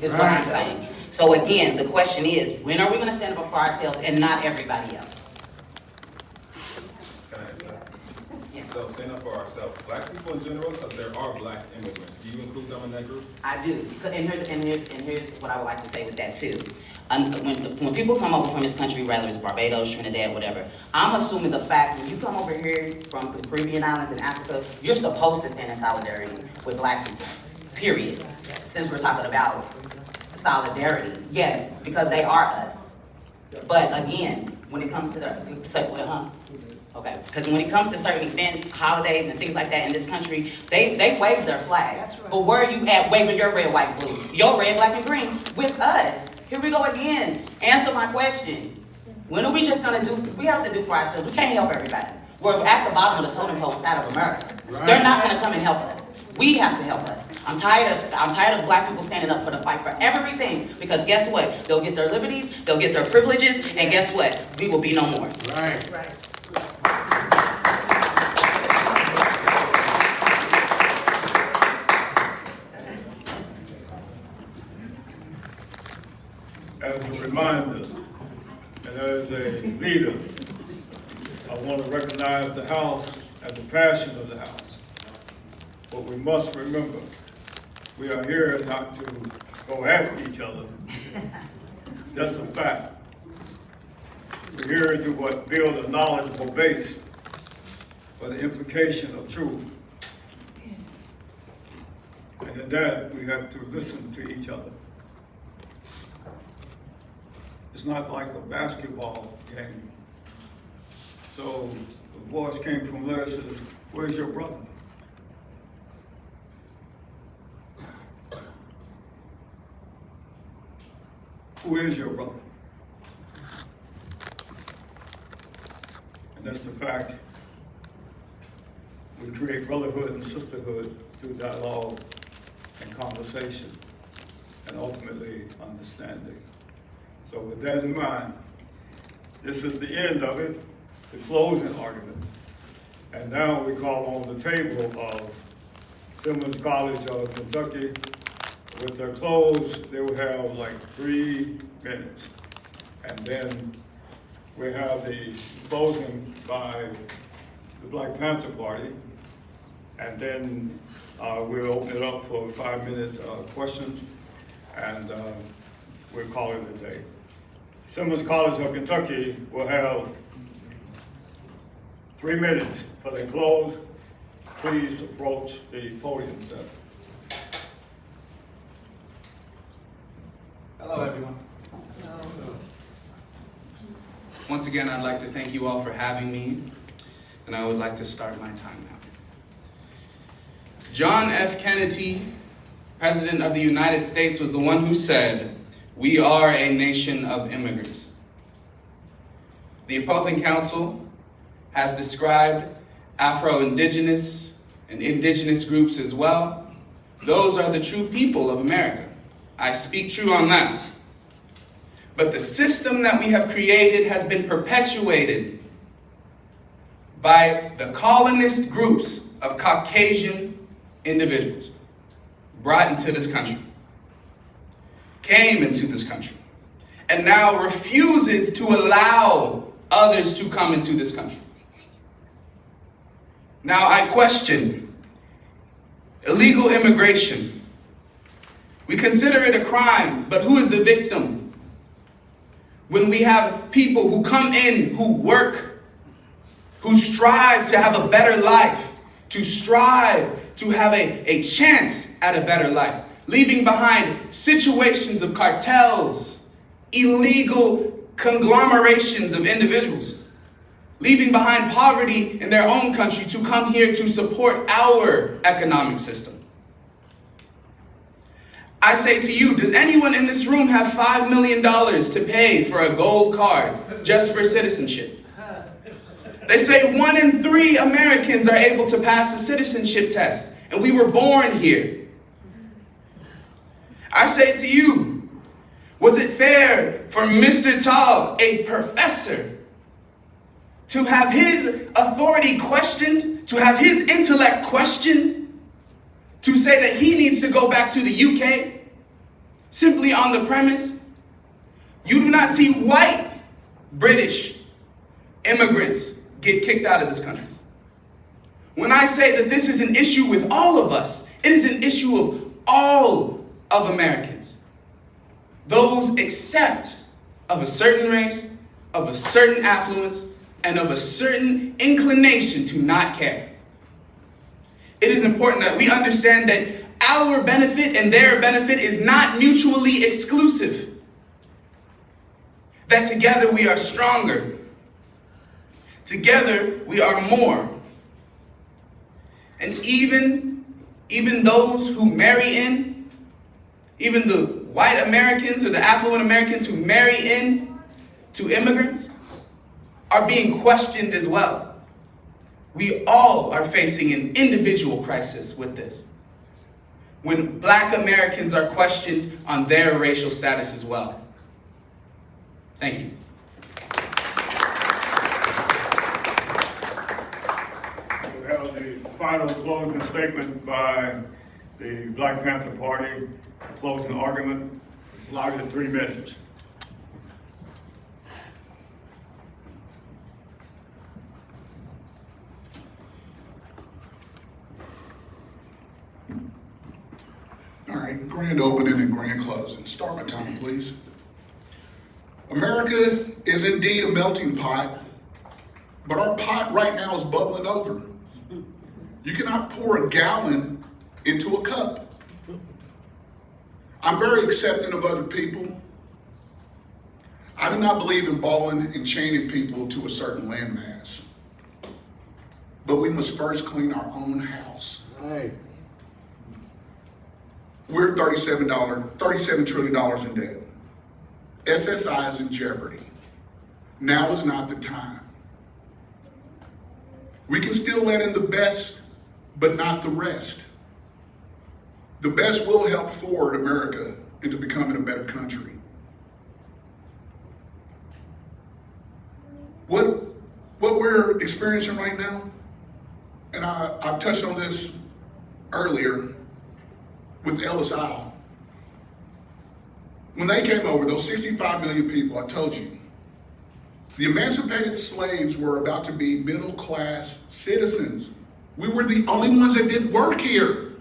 Is what I'm saying. So again, the question is, when are we going to stand up for ourselves and not everybody else? Can I answer that? Yeah. So stand up for ourselves. Black people in general, because there are Black immigrants. Do you include them in that group? I do. And here's what I would like to say with that too. When people come over from this country, whether it's Barbados, Trinidad, whatever, I'm assuming the fact when you come over here from the Caribbean islands in Africa, you're supposed to stand in solidarity with Black people, period. Since we're talking about solidarity, yes, because they are us. But again, when it comes to because when it comes to certain events, holidays, and things like that in this country, they wave their flag. That's right. But where are you at waving your red, white, blue? Your red, black, and green with us. Here we go again. Answer my question. When are we just gonna do? We have to do for ourselves. We can't help everybody. We're at the bottom of the totem pole inside of America. They're not gonna come and help us. We have to help us. I'm tired of Black people standing up for the fight for everything, because guess what? They'll get their liberties, they'll get their privileges, and guess what? We will be no more. That's right. As a reminder, and as a leader, I want to recognize the House and the passion of the House. But we must remember, we are here not to go at each other. That's a fact. We're here to build a knowledgeable base for the implication of truth. And in that, we have to listen to each other. It's not like a basketball game. So the voice came from there and says, "Where's your brother?" Who is your brother? And that's the fact we create brotherhood and sisterhood through dialogue and conversation, and ultimately understanding. So with that in mind, this is the end of it, the closing argument. And now we call on the table of Simmons College of Kentucky. With their close, they will have like 3 minutes. And then we have the closing by the Black Panther Party. And then we'll open it up for 5-minute questions, and we'll call it a day. Simmons College of Kentucky will have 3 minutes for the close. Please approach the podium, sir. Hello, everyone. Once again, I'd like to thank you all for having me, and I would like to start my time now. John F. Kennedy, President of the United States, was the one who said, "We are a nation of immigrants." The opposing counsel has described Afro-Indigenous and indigenous groups as well. Those are the true people of America. I speak true on that. But the system that we have created has been perpetuated by the colonist groups of Caucasian individuals brought into this country, came into this country, and now refuses to allow others to come into this country. Now I question illegal immigration. We consider it a crime, but who is the victim? When we have people who come in, who work, who strive to have a better life, to strive to have a chance at a better life, leaving behind situations of cartels, illegal conglomerations of individuals, leaving behind poverty in their own country to come here to support our economic system. I say to you, does anyone in this room have $5 million to pay for a gold card just for citizenship? They say 1 in 3 Americans are able to pass a citizenship test, and we were born here. I say to you, was it fair for Mr. Tall, a professor, to have his authority questioned, to have his intellect questioned, to say that he needs to go back to the UK, simply on the premise? You do not see white British immigrants get kicked out of this country. When I say that this is an issue with all of us, it is an issue of all of Americans. Those except of a certain race, of a certain affluence, and of a certain inclination to not care. It is important that we understand that our benefit and their benefit is not mutually exclusive. That together we are stronger. Together we are more. And even those who marry in, even the white Americans or the affluent Americans who marry in to immigrants, are being questioned as well. We all are facing an individual crisis with this, when Black Americans are questioned on their racial status as well. Thank you. We have the final closing statement by the Black Panther Party, closing argument, allowed in 3 minutes. All right, grand opening and grand closing. Start my time, please. America is indeed a melting pot, but our pot right now is bubbling over. You cannot pour a gallon into a cup. I'm very accepting of other people. I do not believe in balling and chaining people to a certain landmass. But we must first clean our own house. Right. We're $37 trillion in debt. SSI is in jeopardy. Now is not the time. We can still let in the best but not the rest. The best will help forward America into becoming a better country. What we're experiencing right now, and I touched on this earlier with Ellis Isle. When they came over, those 65 million people, I told you, the emancipated slaves were about to be middle-class citizens. We were the only ones that did work here.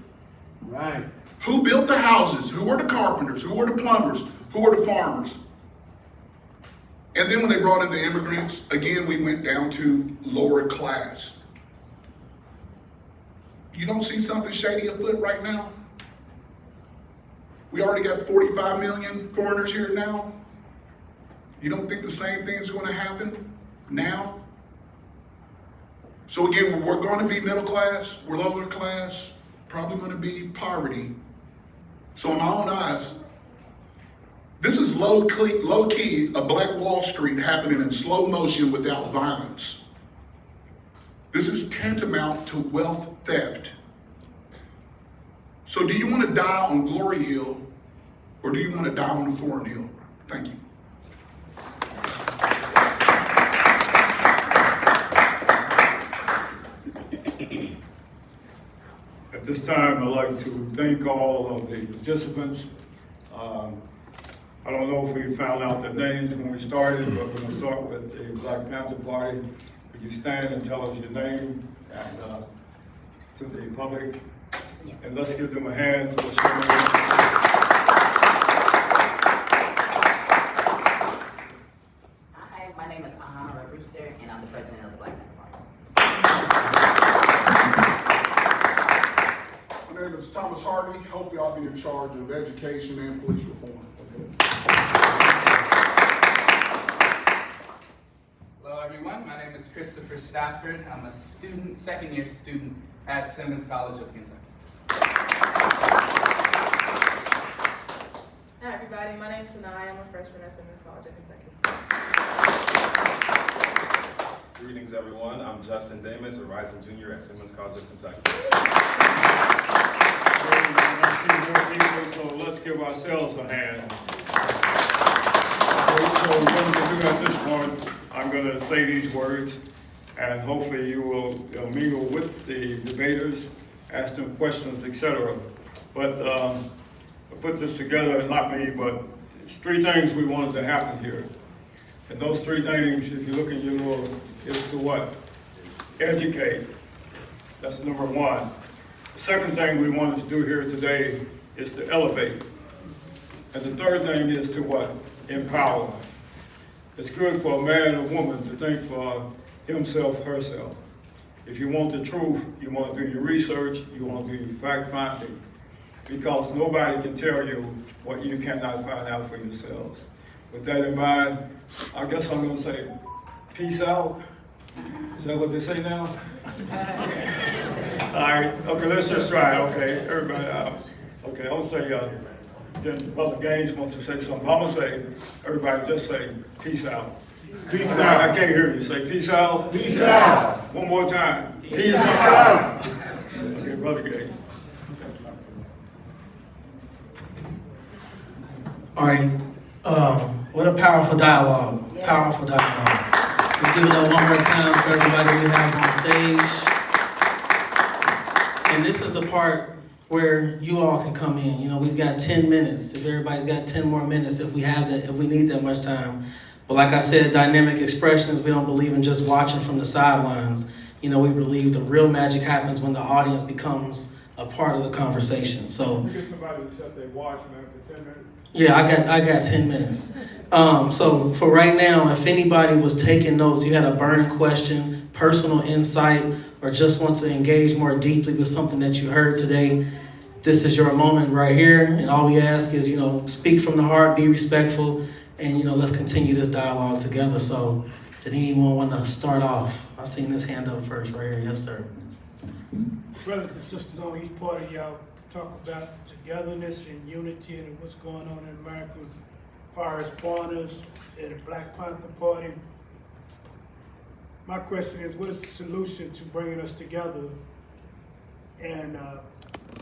Right. Who built the houses? Who were the carpenters? Who were the plumbers? Who were the farmers? And then when they brought in the immigrants, again, we went down to lower class. You don't see something shady afoot right now? We already got 45 million foreigners here now. You don't think the same thing's going to happen now? So again, we're going to be middle class, we're lower class, probably going to be poverty. So in my own eyes, this is low key a Black Wall Street happening in slow motion without violence. This is tantamount to wealth theft. So do you want to die on Glory Hill or do you want to die on the Thorn Hill? Thank you. At this time, I'd like to thank all of the participants. I don't know if we found out their names when we started, but we're gonna start with the Black Panther Party. Would you stand and tell us your name and to the public? Yes. And let's give them a hand for sharing. Hi, my name is Ahana Rooster, and I'm the president of the Black Panther Party. My name is Thomas Hardy. Hopefully I'll be in charge of education and police reform. Hello everyone, my name is Christopher Stafford. I'm a student, second year student at Simmons College of Kentucky. Hi everybody, my name is Sanai. I'm a freshman at Simmons College of Kentucky. Greetings, everyone. I'm Justin Davis, a rising junior at Simmons College of Kentucky. I see more people, so let's give ourselves a hand. Okay, so what I'm gonna do at this point, I'm gonna say these words, and hopefully you will mingle with the debaters, ask them questions, etc. But I put this together, not me, but it's three things we wanted to happen here. And those three things, if you look in your little, is to what? Educate. That's number one. The second thing we wanted to do here today is to elevate. And the third thing is to what? Empower. It's good for a man or woman to think for himself, herself. If you want the truth, you want to do your research, you want to do your fact finding, because nobody can tell you what you cannot find out for yourselves. With that in mind, I guess I'm going to say, peace out. Is that what they say now? All right, okay, let's just try it, okay? Everybody out. Okay, I'm going to say, then Brother Gaines wants to say something. I'm going to say, everybody just say, peace out. Peace out. I can't hear you. Say, peace out. Peace out. One more time. Peace out. Okay, Brother Gaines. All right. What a powerful dialogue. Powerful dialogue. We'll give it up one more time for everybody we have on stage. And this is the part where you all can come in. You know, we've got 10 minutes. If everybody's got 10 more minutes, if we have that, if we need that much time. But like I said, dynamic expressions, we don't believe in just watching from the sidelines. You know, we believe the real magic happens when the audience becomes a part of the conversation. So Get somebody to set their watch, man, for 10 minutes. yeah, I got 10 minutes. So for right now, if anybody was taking notes, you had a burning question, personal insight, or just want to engage more deeply with something that you heard today, this is your moment right here. And all we ask is, you know, speak from the heart, be respectful, and, you know, let's continue this dialogue together. So did anyone want to start off? I seen this hand up first right here. Yes, sir. Brothers and sisters on each part of y'all talk about togetherness and unity and what's going on in America as far as foreigners and the Black Panther Party. My question is, what is the solution to bringing us together and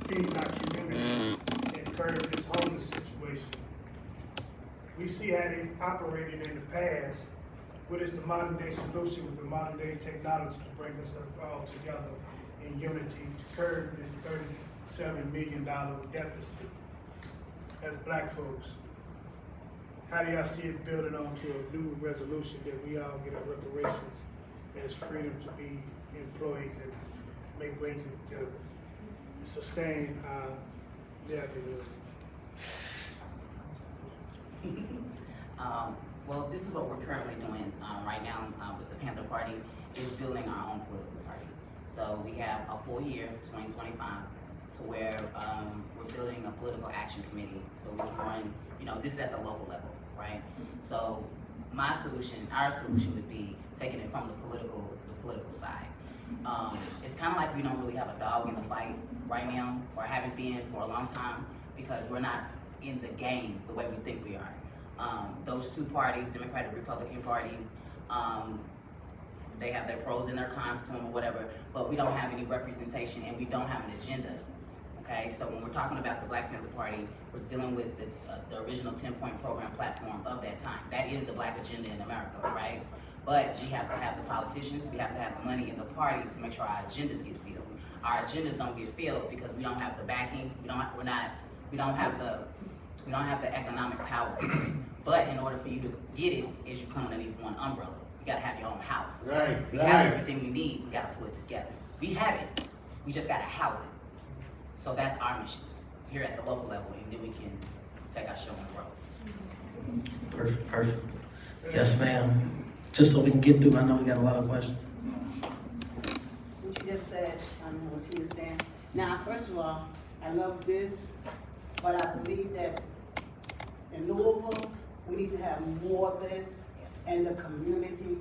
feeding our community and curb this homeless situation. We see how they operated in the past. What is the modern day solution with the modern day technology to bring us all together in unity to curb this $37 million deficit as black folks? How do y'all see it building onto a new resolution that we all get our reparations as freedom to be employees and make wages to sustain our livelihood? Well, this is what we're currently doing right now with the Panther Party, is building our own political party. So we have a full year, 2025, to where we're building a political action committee. So we're going, this is at the local level, right? So my solution, our solution would be taking it from the political side. It's kind of like we don't really have a dog in the fight right now, or haven't been for a long time, because we're not in the game the way we think we are. Those two parties, Democratic, Republican parties, they have their pros and their cons to them or whatever, but we don't have any representation and we don't have an agenda, okay? So when we're talking about the Black Panther Party, we're dealing with the original 10-point program platform of that time. That is the black agenda in America, right? But we have to have the politicians, we have to have the money in the party to make sure our agendas get filled. Our agendas don't get filled because we don't have the backing, we don't have the economic power. But in order for you to get it, is you come underneath one umbrella. You gotta have your own house. Right. We have everything we need, we gotta pull it together. We have it, we just gotta house it. So that's our mission here at the local level, and then we can take our show on the road. Perfect. Yes, ma'am. Just so we can get through, I know we got a lot of questions. What you just said, what he was saying. Now, first of all, I love this, but I believe that in Louisville, we need to have more of this in the community,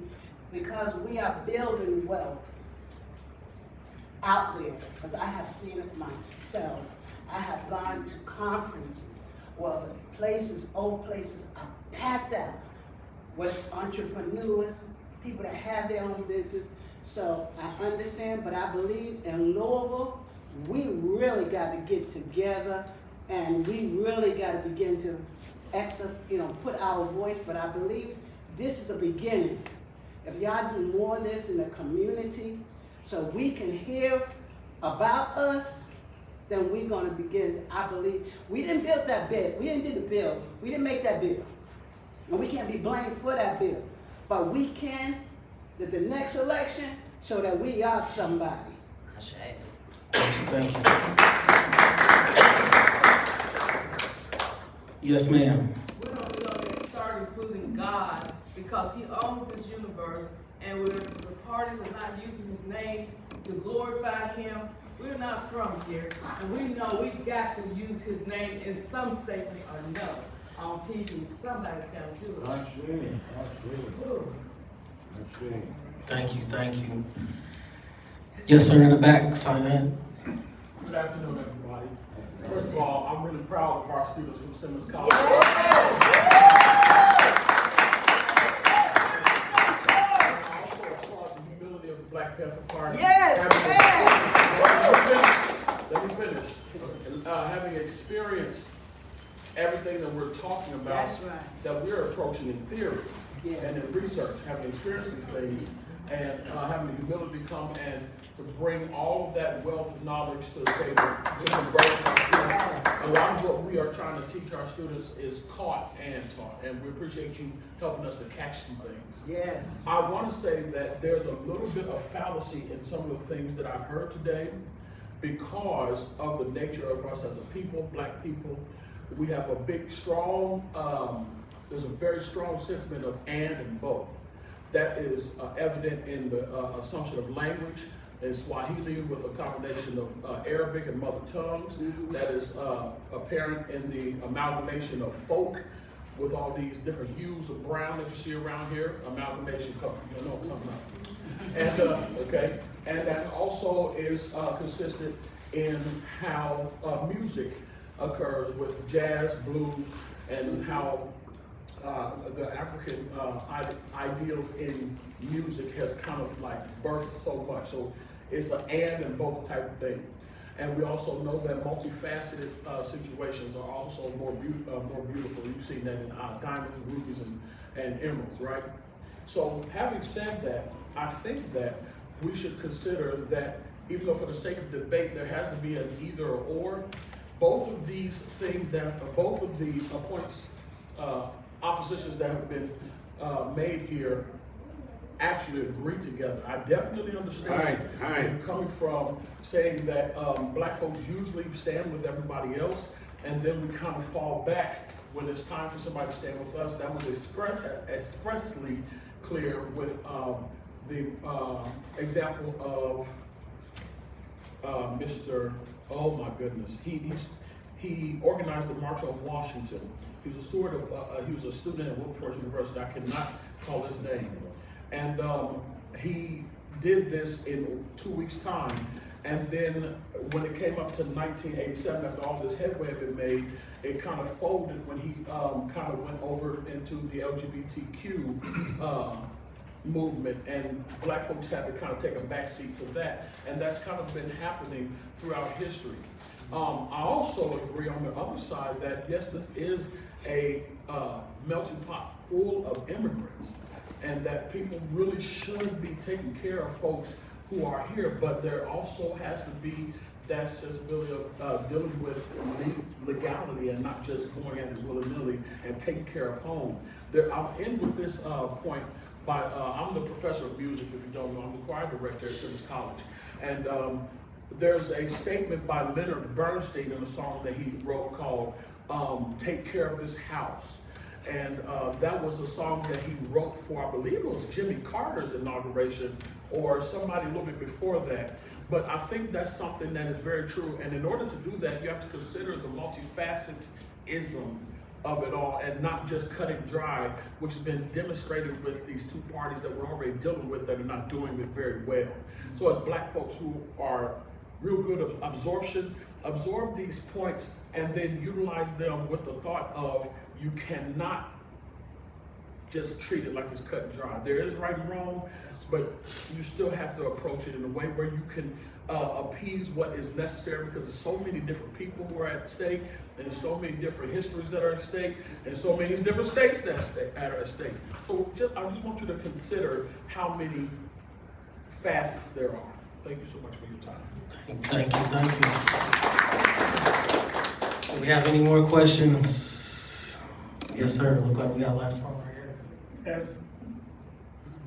because we are building wealth out there, because I have seen it myself. I have gone to conferences where the places, old places, are packed out with entrepreneurs, people that have their own business. So I understand, but I believe in Louisville, we really got to get together, and we really got to begin to put our voice. But I believe this is the beginning. If y'all do more of this in the community, so we can hear about us, then we're going to begin. I believe we didn't build that bill. We didn't do the bill. We didn't make that bill, and we can't be blamed for that bill. But we can, at the next election, show that we are somebody. Thank you. Yes, ma'am. We don't start including God, because He owns this universe, and the party is not using His name to glorify Him. We're not from here, and we know we've got to use His name in some statement or another. On TV, somebody's got to do it. Thank you. Yes, sir, in the back, Simon. Good afternoon, everybody. First of all, I'm really proud of our students from Simmons College. I also applaud the humility of the Black Panther Party. Let me finish. Having experienced everything that we're talking about, That's right. that we're approaching in theory and in research, having experienced these things, and having the humility to come and to bring all of that wealth and knowledge to the table to embrace our students. A lot of what we are trying to teach our students is caught and taught, and we appreciate you helping us to catch some things. Yes. I want to say that there's a little bit of fallacy in some of the things that I've heard today because of the nature of us as a people, black people. We have a big, strong, there's a very strong sentiment of and both. That is evident in the assumption of language in Swahili with a combination of Arabic and mother tongues. That is apparent in the amalgamation of folk with all these different hues of brown that you see around here. Amalgamation, coming up. And, and that also is consistent in how music occurs with jazz, blues, and how the African ideals in music has kind of like birthed so much. So it's an and both type of thing. And we also know that multifaceted situations are also more beautiful. You've seen that in diamonds, rubies, and emeralds, right? So having said that, I think that we should consider that even though for the sake of debate, there has to be an either or, both of these things both of the oppositions that have been made here actually agree together. I definitely understand where you're coming from, saying that black folks usually stand with everybody else, and then we kind of fall back when it's time for somebody to stand with us. That was expressly clear with the example of Mr. Oh my goodness, he organized the March on Washington. He was a student at Wilberforce University. I cannot call his name. And he did this in 2 weeks' time. And then when it came up to 1987, after all this headway had been made, it kind of folded when he kind of went over into the LGBTQ movement, and black folks had to kind of take a backseat to that. And that's kind of been happening throughout history. I also agree on the other side that yes, this is a melting pot full of immigrants, and that people really should be taking care of folks who are here, but there also has to be that sensibility of dealing with legality and not just going at it willy-nilly and taking care of home. I'll end with this point by, I'm the professor of music, if you don't know, I'm the choir director at Simmons College. And there's a statement by Leonard Bernstein in a song that he wrote called Take Care of This House. And that was a song that he wrote for, I believe it was Jimmy Carter's inauguration or somebody a little bit before that. But I think that's something that is very true. And in order to do that, you have to consider the multifacetism of it all and not just cut it dry, which has been demonstrated with these two parties that we're already dealing with that are not doing it very well. So as black folks who are real good at absorb these points and then utilize them with the thought of you cannot just treat it like it's cut and dry. There is right and wrong, but you still have to approach it in a way where you can appease what is necessary, because there's so many different people who are at stake, and there's so many different histories that are at stake, and so many different states that are at stake. So I just want you to consider how many facets there are. Thank you so much for your time. Thank you. Do we have any more questions? Yes, sir. Look like we got last one right here. As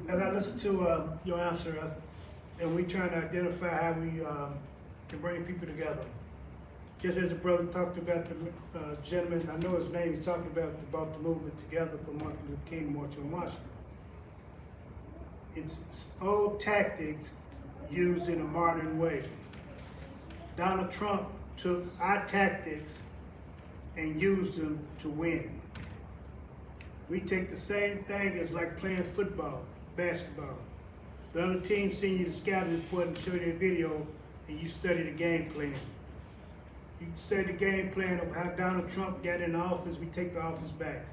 I listen to your answer, and we trying to identify how we can bring people together. Just as the brother talked about the gentleman, I know his name, he's talking about the movement together for Martin Luther King March on Washington. It's old tactics used in a modern way. Donald Trump took our tactics and used them to win. We take the same thing as like playing football, basketball. The other team send you the scouting report and show you their video, and you study the game plan. You study the game plan of how Donald Trump got in the office, we take the office back.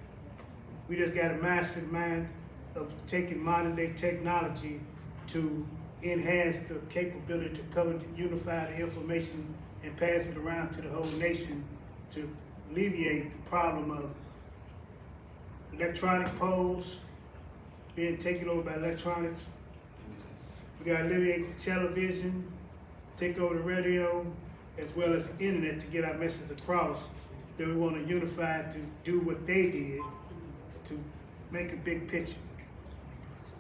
We just got a massive mind of taking modern day technology to enhance the capability to cover, unify the information and pass it around to the whole nation to alleviate the problem of electronic polls being taken over by electronics. We gotta alleviate the television, take over the radio, as well as the internet to get our message across. Then we want to unify to do what they did to make a big picture.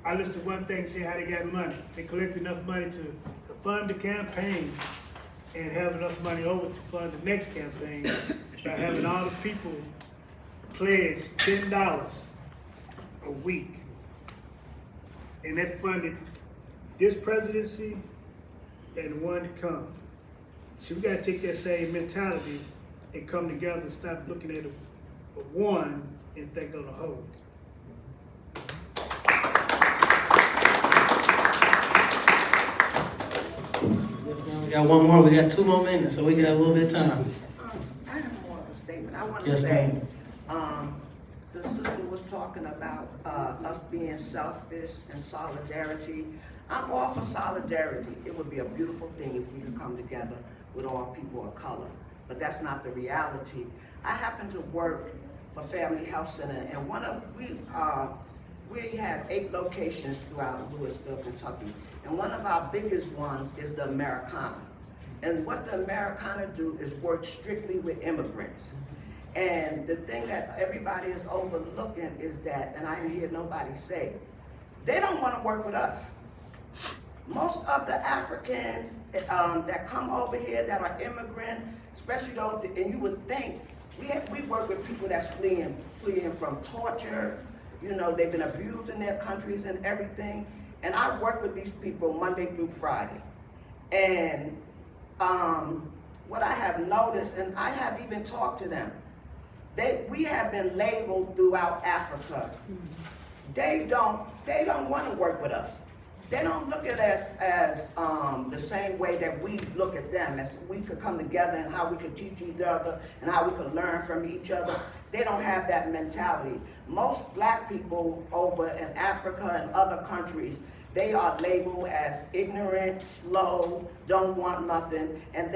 I listed one thing, say how they got money. They collect enough money to fund the campaign and have enough money over to fund the next campaign by having all the people pledge $10 a week. And that funded this presidency and the one to come. So we gotta take that same mentality and come together and stop looking at a one and think of the whole. We got one more. We got 2 more minutes, so we got a little bit of time. I have more of a statement. I want to Yes, say, ma'am. the sister was talking about us being selfish and solidarity. I'm all for solidarity. It would be a beautiful thing if we could come together. with all people of color, but that's not the reality. I happen to work for Family Health Center, and we have 8 locations throughout Louisville, Kentucky, and one of our biggest ones is the Americana. And what the Americana do is work strictly with immigrants. And the thing that everybody is overlooking is that, and I didn't hear nobody say, they don't want to work with us. Most of the Africans that come over here that are immigrant, especially those, and you would think, we work with people that's fleeing from torture, you know, they've been abused in their countries and everything. And I work with these people Monday through Friday. And what I have noticed, and I have even talked to them, we have been labeled throughout Africa. They don't want to work with us. They don't look at us as the same way that we look at them, as we could come together and how we could teach each other and how we could learn from each other. They don't have that mentality. Most black people over in Africa and other countries, they are labeled as ignorant, slow, don't want nothing, and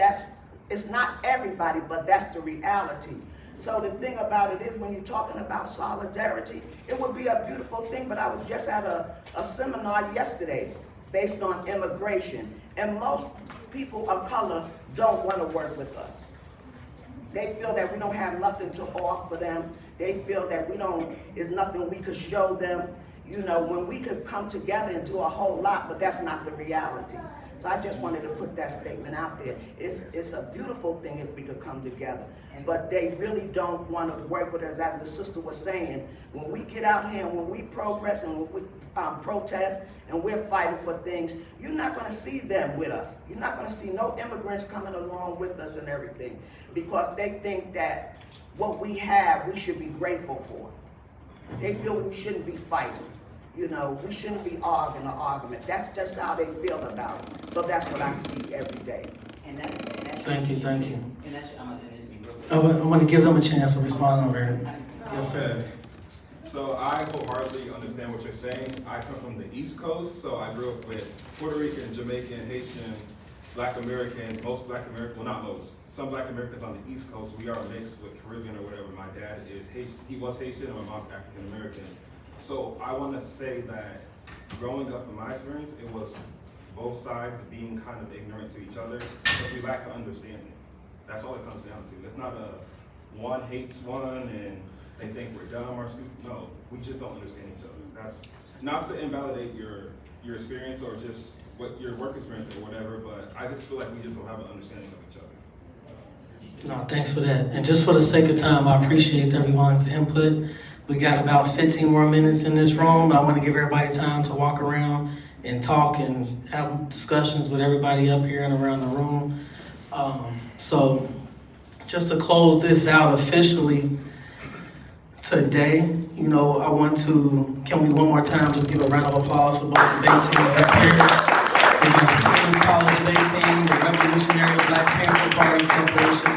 it's not everybody, but that's the reality. So the thing about it is, when you're talking about solidarity, it would be a beautiful thing, but I was just at a seminar yesterday based on immigration, and most people of color don't want to work with us. They feel that we don't have nothing to offer them. They feel that there's nothing we could show them, you know, when we could come together and do a whole lot, but that's not the reality. So I just wanted to put that statement out there. It's a beautiful thing if we could come together, but they really don't want to work with us. As the sister was saying, when we get out here and when we progress and when we protest and we're fighting for things, you're not going to see them with us. You're not going to see no immigrants coming along with us and everything, because they think that what we have, we should be grateful for. They feel we shouldn't be fighting. You know, we shouldn't be arguing an argument. That's just how they feel about it. So that's what I see every day. And that's Thank you. And that's, I'm gonna just be real quick. I want to give them a chance to respond over here. Yes, sir. Okay. So I wholeheartedly understand what you're saying. I come from the East Coast, so I grew up with Puerto Rican, Jamaican, Haitian, Black Americans, most Black Americans, well not most, some Black Americans on the East Coast. We are mixed with Caribbean or whatever. My dad is Haitian, he was Haitian, and my mom's African American. So I want to say that growing up in my experience, it was both sides being kind of ignorant to each other, because we lack the understanding. That's all it comes down to. It's not one hates one and they think we're dumb or stupid. No, we just don't understand each other. That's not to invalidate your experience or just what your work experience or whatever, but I just feel like we just don't have an understanding of each other. No, thanks for that. And just for the sake of time, I appreciate everyone's input. We got about 15 more minutes in this room. I want to give everybody time to walk around and talk and have discussions with everybody up here and around the room. So just to close this out officially today, you know, I want to, can we one more time just give a round of applause for both debate teams up here. We got the Simmons College debate team, the Revolutionary Black Panther Party Corporation.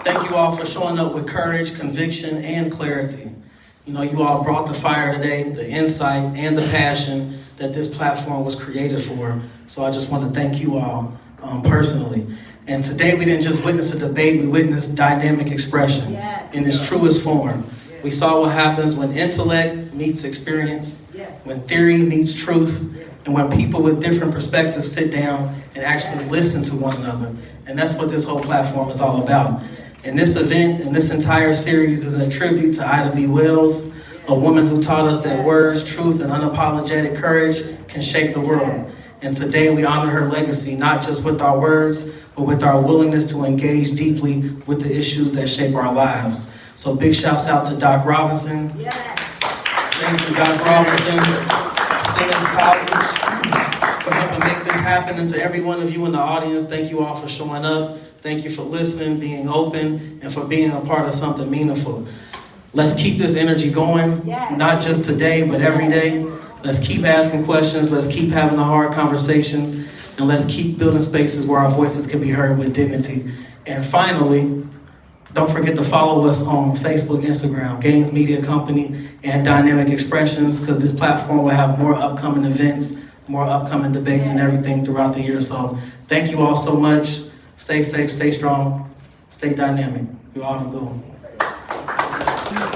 Thank you all for showing up with courage, conviction, and clarity. You know, you all brought the fire today, the insight, and the passion that this platform was created for. So I just want to thank you all personally. And today we didn't just witness a debate, we witnessed dynamic expression in its truest form. We saw what happens when intellect meets experience, when theory meets truth, and when people with different perspectives sit down and actually listen to one another. And that's what this whole platform is all about. And this event and this entire series is a tribute to Ida B. Wells, a woman who taught us that words, truth, and unapologetic courage can shape the world. And today we honor her legacy, not just with our words, but with our willingness to engage deeply with the issues that shape our lives. So big shouts out to Doc Robinson. Thank you, Doc Robinson, Simmons College, for helping make this happen. And to every one of you in the audience, thank you all for showing up. Thank you for listening, being open, and for being a part of something meaningful. Let's keep this energy going, not just today, but every day. Let's keep asking questions. Let's keep having the hard conversations. And let's keep building spaces where our voices can be heard with dignity. And finally, don't forget to follow us on Facebook, Instagram, Gaines Media Company, and Dynamic Expressions, because this platform will have more upcoming events, more upcoming debates and everything throughout the year. So thank you all so much. Stay safe, stay strong, stay dynamic. You all have a good one.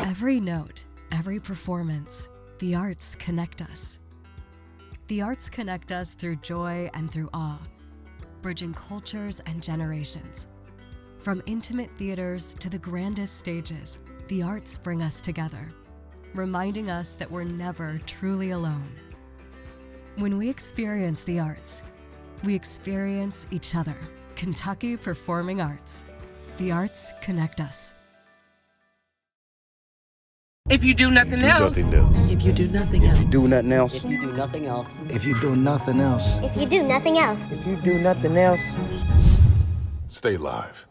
Every note, every performance, the arts connect us. The arts connect us through joy and through awe, bridging cultures and generations. From intimate theaters to the grandest stages, the arts bring us together, reminding us that we're never truly alone. When we experience the arts, we experience each other. Kentucky Performing Arts. The arts connect us. If you do nothing else. If you do nothing else. If you do nothing else. If you do nothing else. If you do nothing else. If you do nothing else. If you do nothing else. Stay live.